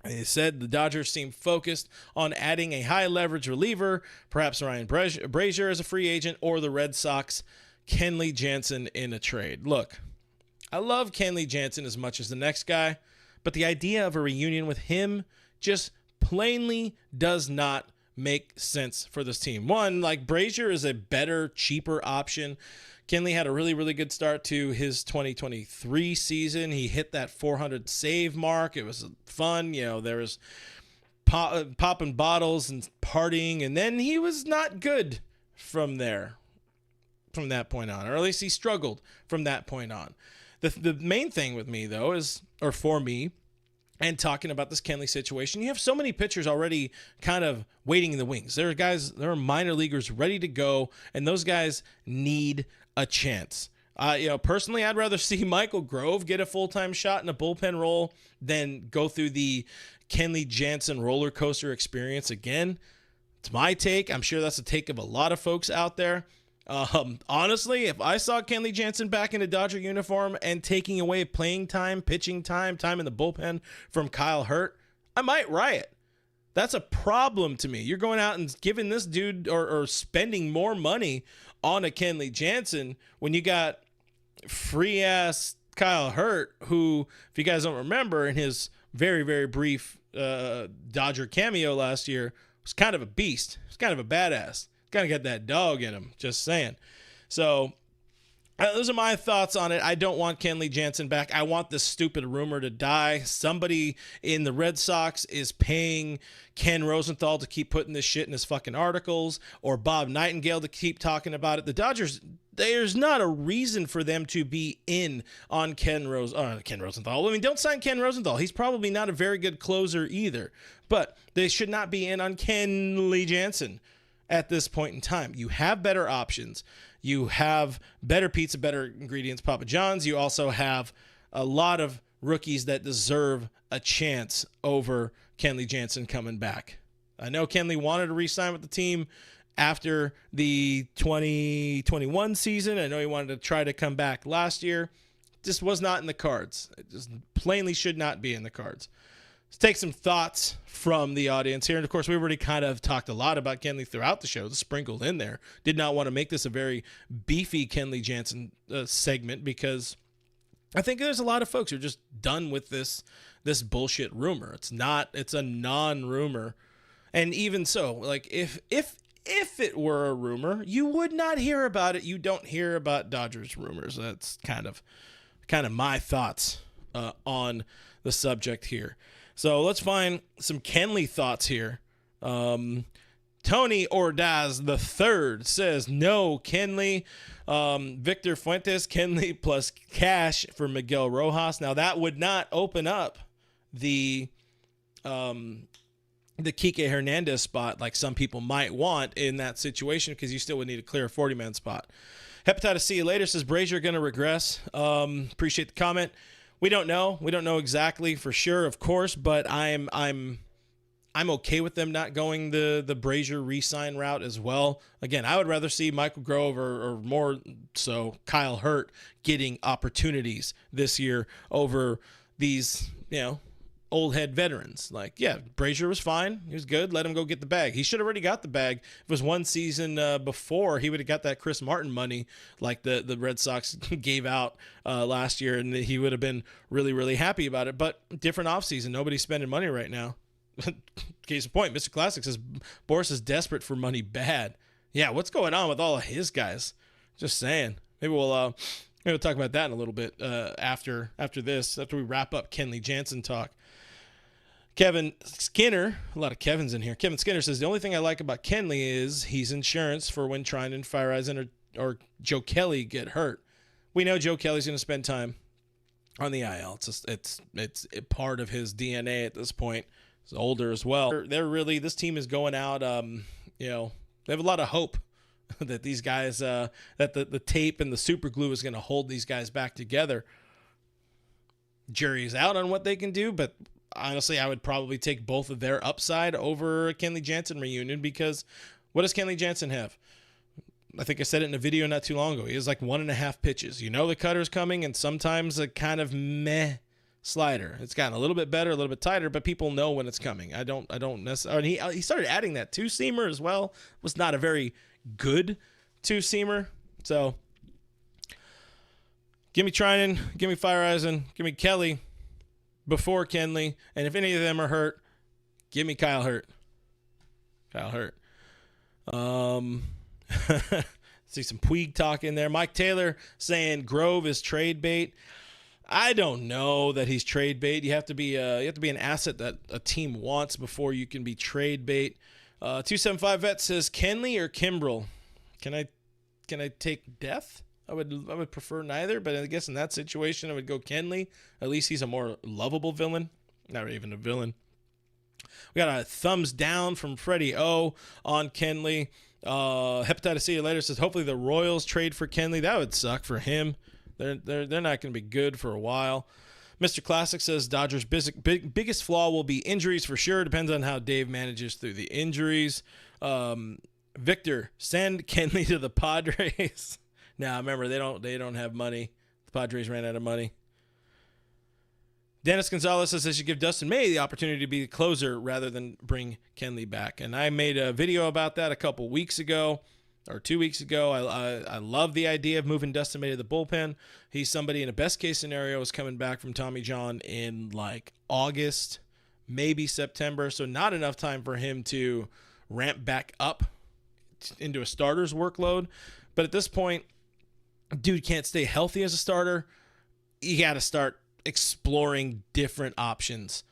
He said the Dodgers seem focused on adding a high-leverage reliever, perhaps Ryan Brazier as a free agent, or the Red Sox Kenley Jansen in a trade. Look, I love Kenley Jansen as much as the next guy, but the idea of a reunion with him just plainly does not make sense for this team. One, like, Brazier is a better, cheaper option. Kenley had a really, really good start to his 2023 season. He hit that 400 save mark. It was fun. You know, there was popping bottles and partying, and then he was not good from that point on, or at least he struggled from that point on. The main thing with me, though, for me, and talking about this Kenley situation, you have so many pitchers already kind of waiting in the wings. There are minor leaguers ready to go, and those guys need a chance. Personally, I'd rather see Michael Grove get a full-time shot in a bullpen role than go through the Kenley Jansen roller coaster experience again. It's my take. I'm sure that's the take of a lot of folks out there. Honestly, if I saw Kenley Jansen back in a Dodger uniform and taking away playing time, pitching time in the bullpen from Kyle Hurt, I might riot. That's a problem to me. You're going out and giving this dude or spending more money on a Kenley Jansen when you got free-ass Kyle Hurt, who, if you guys don't remember, in his very, very brief Dodger cameo last year, was kind of a beast. He was kind of a badass. Kind of got that dog in him, just saying. So those are my thoughts on it. I don't want Kenley Jansen back. I want this stupid rumor to die. Somebody in the Red Sox is paying Ken Rosenthal to keep putting this shit in his fucking articles, or Bob Nightingale to keep talking about it. The Dodgers, there's not a reason for them to be in on Ken Rosenthal. I mean, don't sign Ken Rosenthal. He's probably not a very good closer either. But they should not be in on Kenley Jansen at this point in time. You have better options. You have better pizza, better ingredients, Papa John's. You also have a lot of rookies that deserve a chance over Kenley Jansen coming back. I know Kenley wanted to re-sign with the team after the 2021 season. I know he wanted to try to come back last year. Just was not in the cards. It just plainly should not be in the cards. Let's take some thoughts from the audience here. And, of course, we've already kind of talked a lot about Kenley throughout the show, sprinkled in there. Did not want to make this a very beefy Kenley Jansen segment, because I think there's a lot of folks who are just done with this bullshit rumor. It's a non-rumor. And even so, like, if it were a rumor, you would not hear about it. You don't hear about Dodgers rumors. That's kind of my thoughts on the subject here. So let's find some Kenley thoughts here. Tony Ordaz III says, no Kenley. Victor Fuentes, Kenley plus cash for Miguel Rojas. Now, that would not open up the Kiké Hernandez spot like some people might want in that situation, because you still would need to clear a 40-man spot. Hepatitis See You Later says, Brazier going to regress. Appreciate the comment. We don't know. We don't know exactly for sure, of course, but I'm I'm okay with them not going the Brazier re-sign route as well. Again, I would rather see Michael Grove or more so Kyle Hurt getting opportunities this year over these, old head veterans. Like, yeah, Brazier was fine. He was good. Let him go get the bag. He should have already got the bag. If it was one season before, he would have got that Chris Martin money like the Red Sox gave out last year, and he would have been really, really happy about it. But different offseason. Nobody's spending money right now. Case in point, Mr. Classic says Boris is desperate for money bad. Yeah, what's going on with all of his guys? Just saying. Maybe we'll talk about that in a little bit after we wrap up Kenley Jansen talk. Kevin Skinner, a lot of Kevins in here. Kevin Skinner says the only thing I like about Kenley is he's insurance for when Trinan, Feyereisen, or Joe Kelly get hurt. We know Joe Kelly's going to spend time on the IL. It's part of his DNA at this point. He's older as well. This team is going out. They have a lot of hope that these guys, that the tape and the super glue is going to hold these guys back together. Jury's out on what they can do, but honestly, I would probably take both of their upside over a Kenley Jansen reunion, because what does Kenley Jansen have? I think I said it in a video not too long ago. He has like 1.5 pitches. The cutter's coming, and sometimes a kind of meh slider. It's gotten a little bit better, a little bit tighter, but people know when it's coming. I don't necessarily. He started adding that two-seamer as well. It was not a very good two-seamer. So give me Trinan, give me Feyereisen, give me Kelly before Kenley, and if any of them are hurt, give me Kyle Hurt. See some Puig talk in there. Mike Taylor saying Grove is trade bait. I don't know that he's trade bait. You have to be an asset that a team wants before you can be trade bait. 275 vet says Kenley or Kimbrel. Can I take death? I would prefer neither, but I guess in that situation I would go Kenley. At least he's a more lovable villain. Not even a villain. We got a thumbs down from Freddie O on Kenley. Hepatitis C later says hopefully the Royals trade for Kenley. That would suck for him. They're not going to be good for a while. Mr. Classic says Dodgers' biggest flaw will be injuries for sure. Depends on how Dave manages through the injuries. Victor, send Kenley to the Padres. Now, remember, they don't have money. The Padres ran out of money. Dennis Gonzalez says they should give Dustin May the opportunity to be the closer rather than bring Kenley back. And I made a video about that a couple weeks ago or 2 weeks ago. I love the idea of moving Dustin May to the bullpen. He's somebody in a best case scenario is coming back from Tommy John in like August, maybe September. So not enough time for him to ramp back up into a starter's workload. But at this point, dude can't stay healthy as a starter. You got to start exploring different options,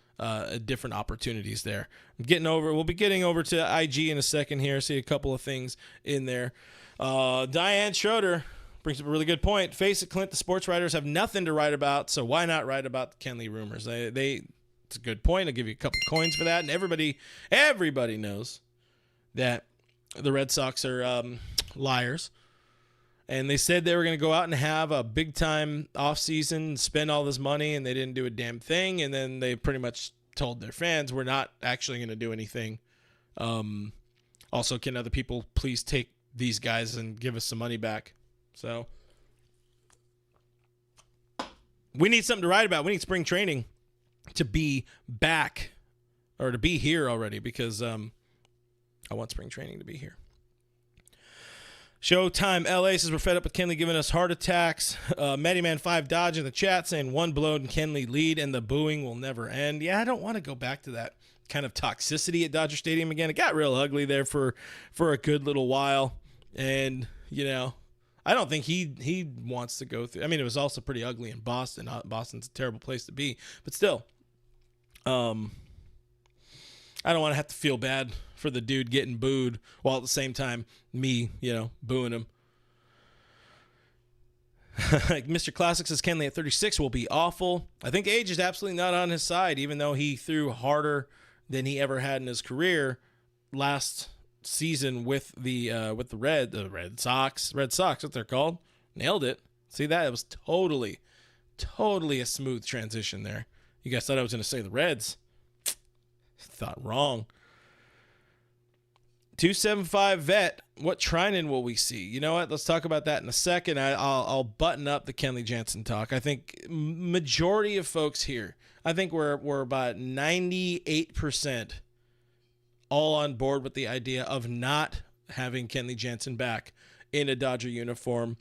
different opportunities there. We'll be getting over to IG in a second here. See a couple of things in there. Diane Schroeder brings up a really good point. Face it, Clint, the sports writers have nothing to write about, so why not write about the Kenley rumors? It's a good point. I'll give you a couple coins for that. And everybody knows that the Red Sox are liars. And they said they were going to go out and have a big-time offseason, spend all this money, and they didn't do a damn thing. And then they pretty much told their fans, we're not actually going to do anything. Also, can other people please take these guys and give us some money back? So we need something to write about. We need spring training to be back or to be here already, because I want spring training to be here. Showtime LA says we're fed up with Kenley giving us heart attacks. Mattyman5 Dodge in the chat saying one blown Kenley lead and the booing will never end. Yeah, I don't want to go back to that kind of toxicity at Dodger Stadium again. It got real ugly there for a good little while. And, I don't think he wants to go through. I mean, it was also pretty ugly in Boston. Boston's a terrible place to be. But still, I don't want to have to feel bad for the dude getting booed while at the same time me, booing him. Mr. Classic says Kenley at 36 will be awful. I think age is absolutely not on his side, even though he threw harder than he ever had in his career last season with the Red Sox. Red Sox, what they're called. Nailed it. See that? It was totally a smooth transition there. You guys thought I was going to say the Reds. Thought wrong. 275 vet. What Trinan will we see? You know what? Let's talk about that in a second. I'll button up the Kenley Jansen talk. I think majority of folks here, I think we're about 98% all on board with the idea of not having Kenley Jansen back in a Dodger uniform.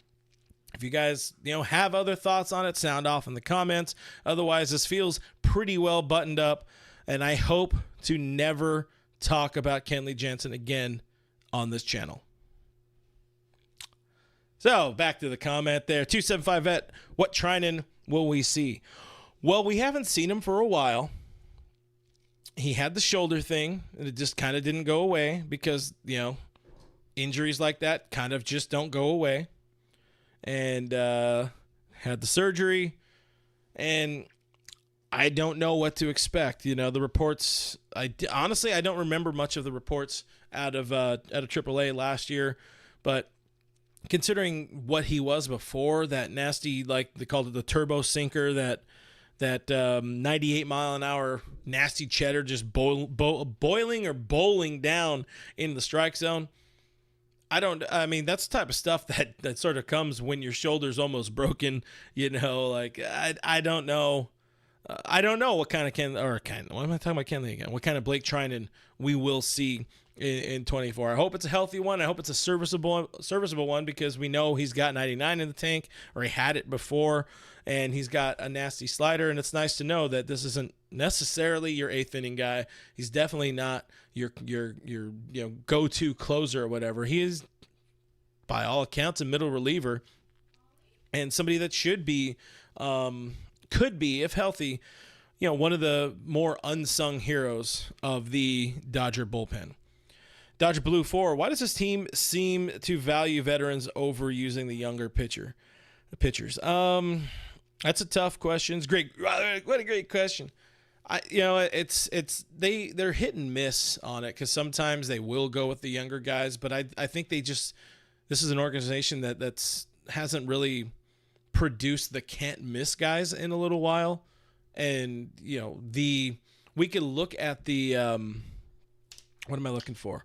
If you guys, have other thoughts on it, sound off in the comments. Otherwise, this feels pretty well buttoned up, and I hope to never talk about Kenley Jansen again on this channel. So, back to the comment there. 275 vet, what Trinan will we see? Well, we haven't seen him for a while. He had the shoulder thing, and it just kind of didn't go away because, injuries like that kind of just don't go away. And had the surgery, and I don't know what to expect. The reports, honestly, I don't remember much of the reports out of AAA last year, but considering what he was before, that nasty, like they called it the turbo sinker, that 98 mile an hour nasty cheddar just boiling or bowling down in the strike zone. I mean, that's the type of stuff that sort of comes when your shoulder's almost broken, I don't know. I don't know what kind of what am I talking about Kenley again? What kind of Blake Trinan we will see in 24. I hope it's a healthy one. I hope it's a serviceable one, because we know he's got 99 in the tank, or he had it before, and he's got a nasty slider, and it's nice to know that this isn't necessarily your eighth inning guy. He's definitely not your go-to closer or whatever. He is, by all accounts, a middle reliever, and somebody that should be, could be, if healthy, one of the more unsung heroes of the Dodger bullpen. Dodger Blue 4, why does this team seem to value veterans over using the younger pitchers? That's a tough question. It's great. What a great question. They're hit and miss on it, because sometimes they will go with the younger guys, but I think this is an organization that hasn't really produced the can't miss guys in a little while. And we could look at the what am I looking for?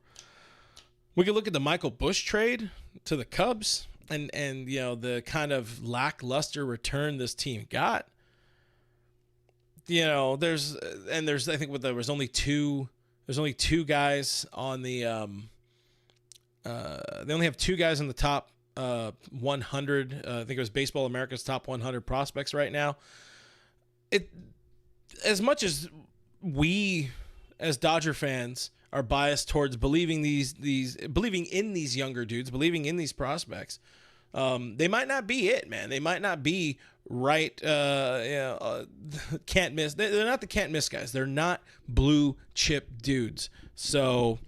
We could look at the Michael Busch trade to the Cubs, and the kind of lackluster return this team got. There's I think there was only two guys on the they only have two guys in the top 100. I think it was Baseball America's top 100 prospects right now. As much as we as Dodger fans are biased towards believing believing in these younger dudes, believing in these prospects, they might not be it, man. They might not be right. Can't miss. They're not the can't miss guys. They're not blue chip dudes. So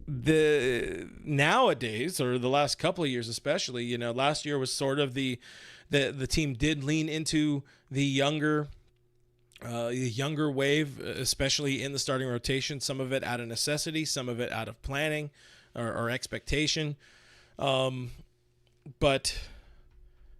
nowadays, or the last couple of years especially, last year was sort of the team did lean into the younger wave, especially in the starting rotation. Some of it out of necessity, some of it out of planning or expectation. But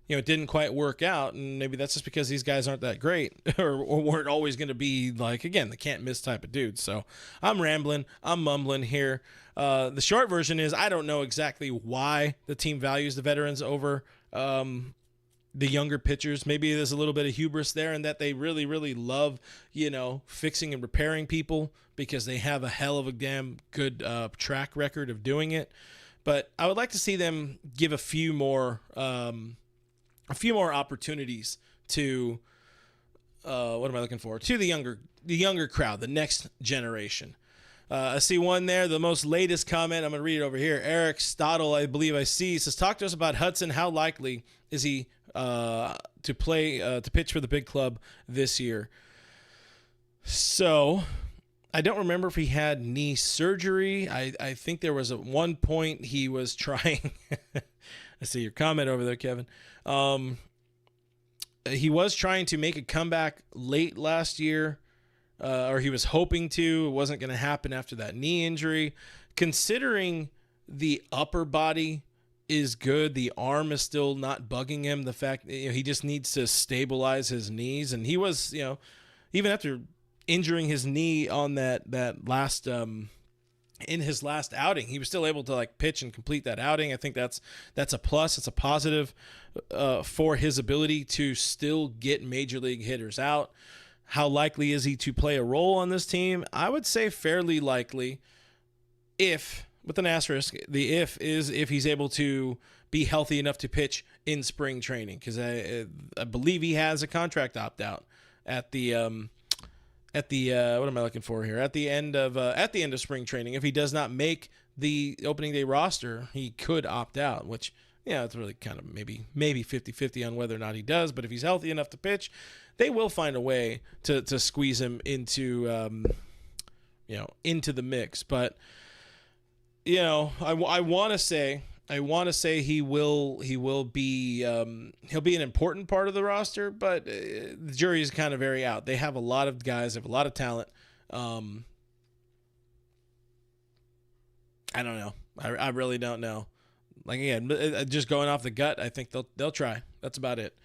it didn't quite work out, and maybe that's just because these guys aren't that great, or weren't always going to be, like, again, the can't miss type of dudes. So I'm rambling, I'm mumbling here. The short version is I don't know exactly why the team values the veterans over the younger pitchers. Maybe there's a little bit of hubris there, and that they really, really love, fixing and repairing people, because they have a hell of a damn good track record of doing it. But I would like to see them give a few more opportunities to what am I looking for? To the younger crowd, the next generation. I see one there, the most latest comment. I'm going to read it over here. Eric Stottle, I believe I see, says, talk to us about Hudson. How likely is he to pitch for the big club this year? So I don't remember if he had knee surgery. I think there was at one point he was trying. I see your comment over there, Kevin. He was trying to make a comeback late last year, or he was hoping to. It wasn't going to happen after that knee injury. Considering the upper body is good, the arm is still not bugging him. The fact that, he just needs to stabilize his knees, and he was, even after injuring his knee on that last in his last outing, he was still able to like pitch and complete that outing. I think that's a plus. It's a positive for his ability to still get major league hitters out. How likely is he to play a role on this team? I would say fairly likely, if, with an asterisk, the if is if he's able to be healthy enough to pitch in spring training, because I believe he has a contract opt out at the what am I looking for here? At the end of spring training. If he does not make the opening day roster, he could opt out, which, yeah, it's really kind of maybe 50-50 on whether or not he does. But if he's healthy enough to pitch, they will find a way to squeeze him into the mix. But I want to say he will be he'll be an important part of the roster, but the jury is kind of very out. They have a lot of guys, they have a lot of talent. I don't know. I really don't know. Like, again, just going off the gut, I think they'll try. That's about it.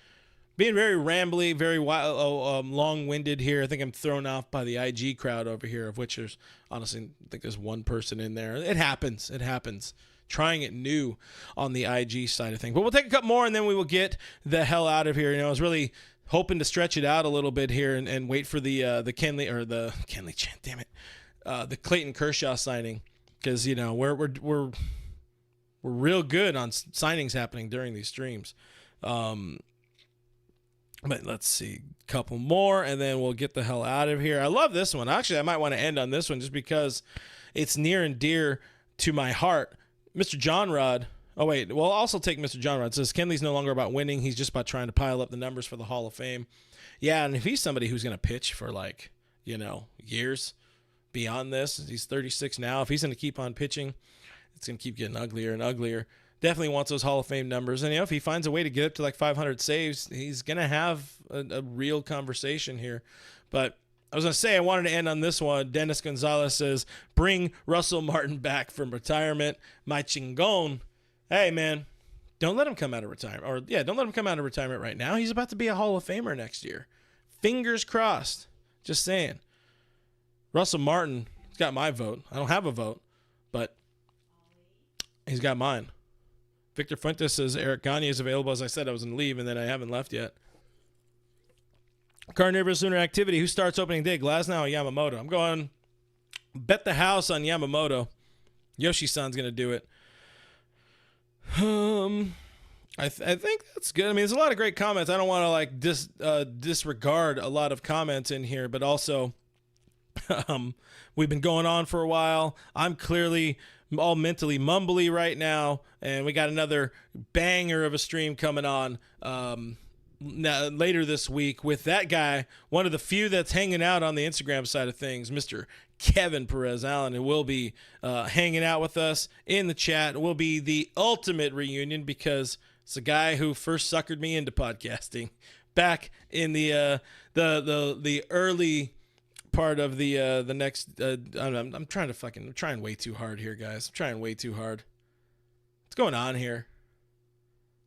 Being very rambly, very long-winded here. I think I'm thrown off by the IG crowd over here, of which there's honestly, I think there's one person in there. It happens. Trying it new on the IG side of things. But we'll take a couple more, and then we will get the hell out of here. I was really hoping to stretch it out a little bit here and wait for the Clayton Kershaw signing, because we're real good on signings happening during these streams. But let's see, a couple more, and then we'll get the hell out of here. I love this one. Actually, I might want to end on this one just because it's near and dear to my heart. Mr. John Rod. Oh, wait. Well, I'll also take Mr. John Rod. It says Kenley's no longer about winning. He's just about trying to pile up the numbers for the Hall of Fame. Yeah, and if he's somebody who's going to pitch for, years beyond this, he's 36 now. If he's going to keep on pitching, it's going to keep getting uglier and uglier. Definitely wants those Hall of Fame numbers. And, if he finds a way to get up to 500 saves, he's going to have a real conversation here. But I was going to say, I wanted to end on this one. Dennis Gonzalez says, bring Russell Martin back from retirement. My chingon. Hey, man, don't let him come out of retirement. Don't let him come out of retirement right now. He's about to be a Hall of Famer next year. Fingers crossed. Just saying. Russell Martin, he's got my vote. I don't have a vote, but he's got mine. Victor Fuentes says Eric Gagne is available. As I said, I was going to leave, and then I haven't left yet. Carnivorous Lunar Activity. Who starts opening day? Glasnow or Yamamoto? I'm going bet the house on Yamamoto. Yoshi-san's going to do it. I think that's good. I mean, there's a lot of great comments. I don't want to disregard a lot of comments in here, but also we've been going on for a while. I'm clearly all mentally mumbly right now, and we got another banger of a stream coming on later this week with that guy, one of the few that's hanging out on the Instagram side of things, Mr. Kevin Perez Allen, who will be hanging out with us in the chat. It will be the ultimate reunion because it's a guy who first suckered me into podcasting back in the early part of the next. I'm trying way too hard here, guys. I'm trying way too hard. What's going on here?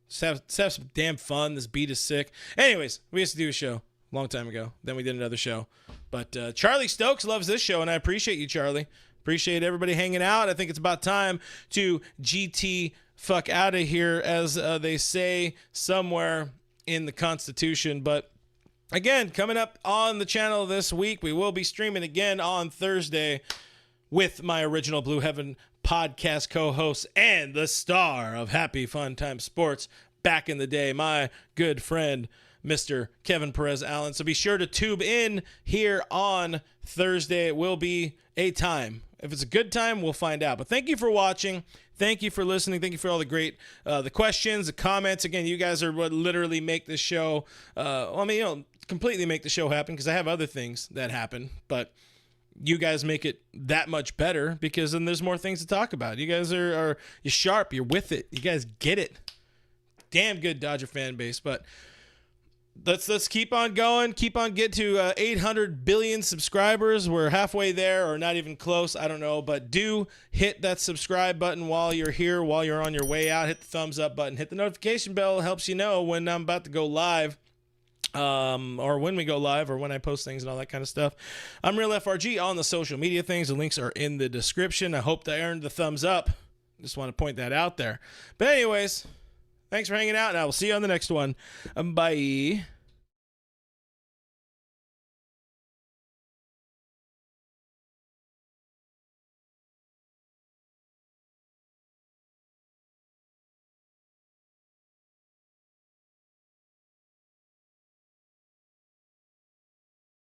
Just have some damn fun. This beat is sick. Anyways, we used to do a show a long time ago. Then we did another show. But Charlie Stokes loves this show, and I appreciate you, Charlie. Appreciate everybody hanging out. I think it's about time to GT fuck out of here, as they say somewhere in the Constitution. But again, coming up on the channel this week, we will be streaming again on Thursday with my original Blue Heaven podcast co-host and the star of Happy Fun Time Sports back in the day, my good friend, Mr. Kevin Perez Allen. So be sure to tube in here on Thursday. It will be a time. If it's a good time, we'll find out. But thank you for watching. Thank you for listening. Thank you for all the great the questions, the comments. Again, you guys are what literally make this show. Completely make the show happen, because I have other things that happen, but you guys make it that much better because then there's more things to talk about. You guys are you're sharp. You're with it. You guys get it. Damn good Dodger fan base. But let's keep on going. Keep on getting to 800 billion subscribers. We're halfway there, or not even close. I don't know. But do hit that subscribe button while you're here, while you're on your way out. Hit the thumbs up button. Hit the notification bell. It helps you know when I'm about to go live or when we go live or when I post things and all that kind of stuff. I'm Real FRG on the social media things. The links are in the description. I hope they earned the thumbs up. Just want to point that out there. But anyways, thanks for hanging out, and I will see you on the next one. Bye.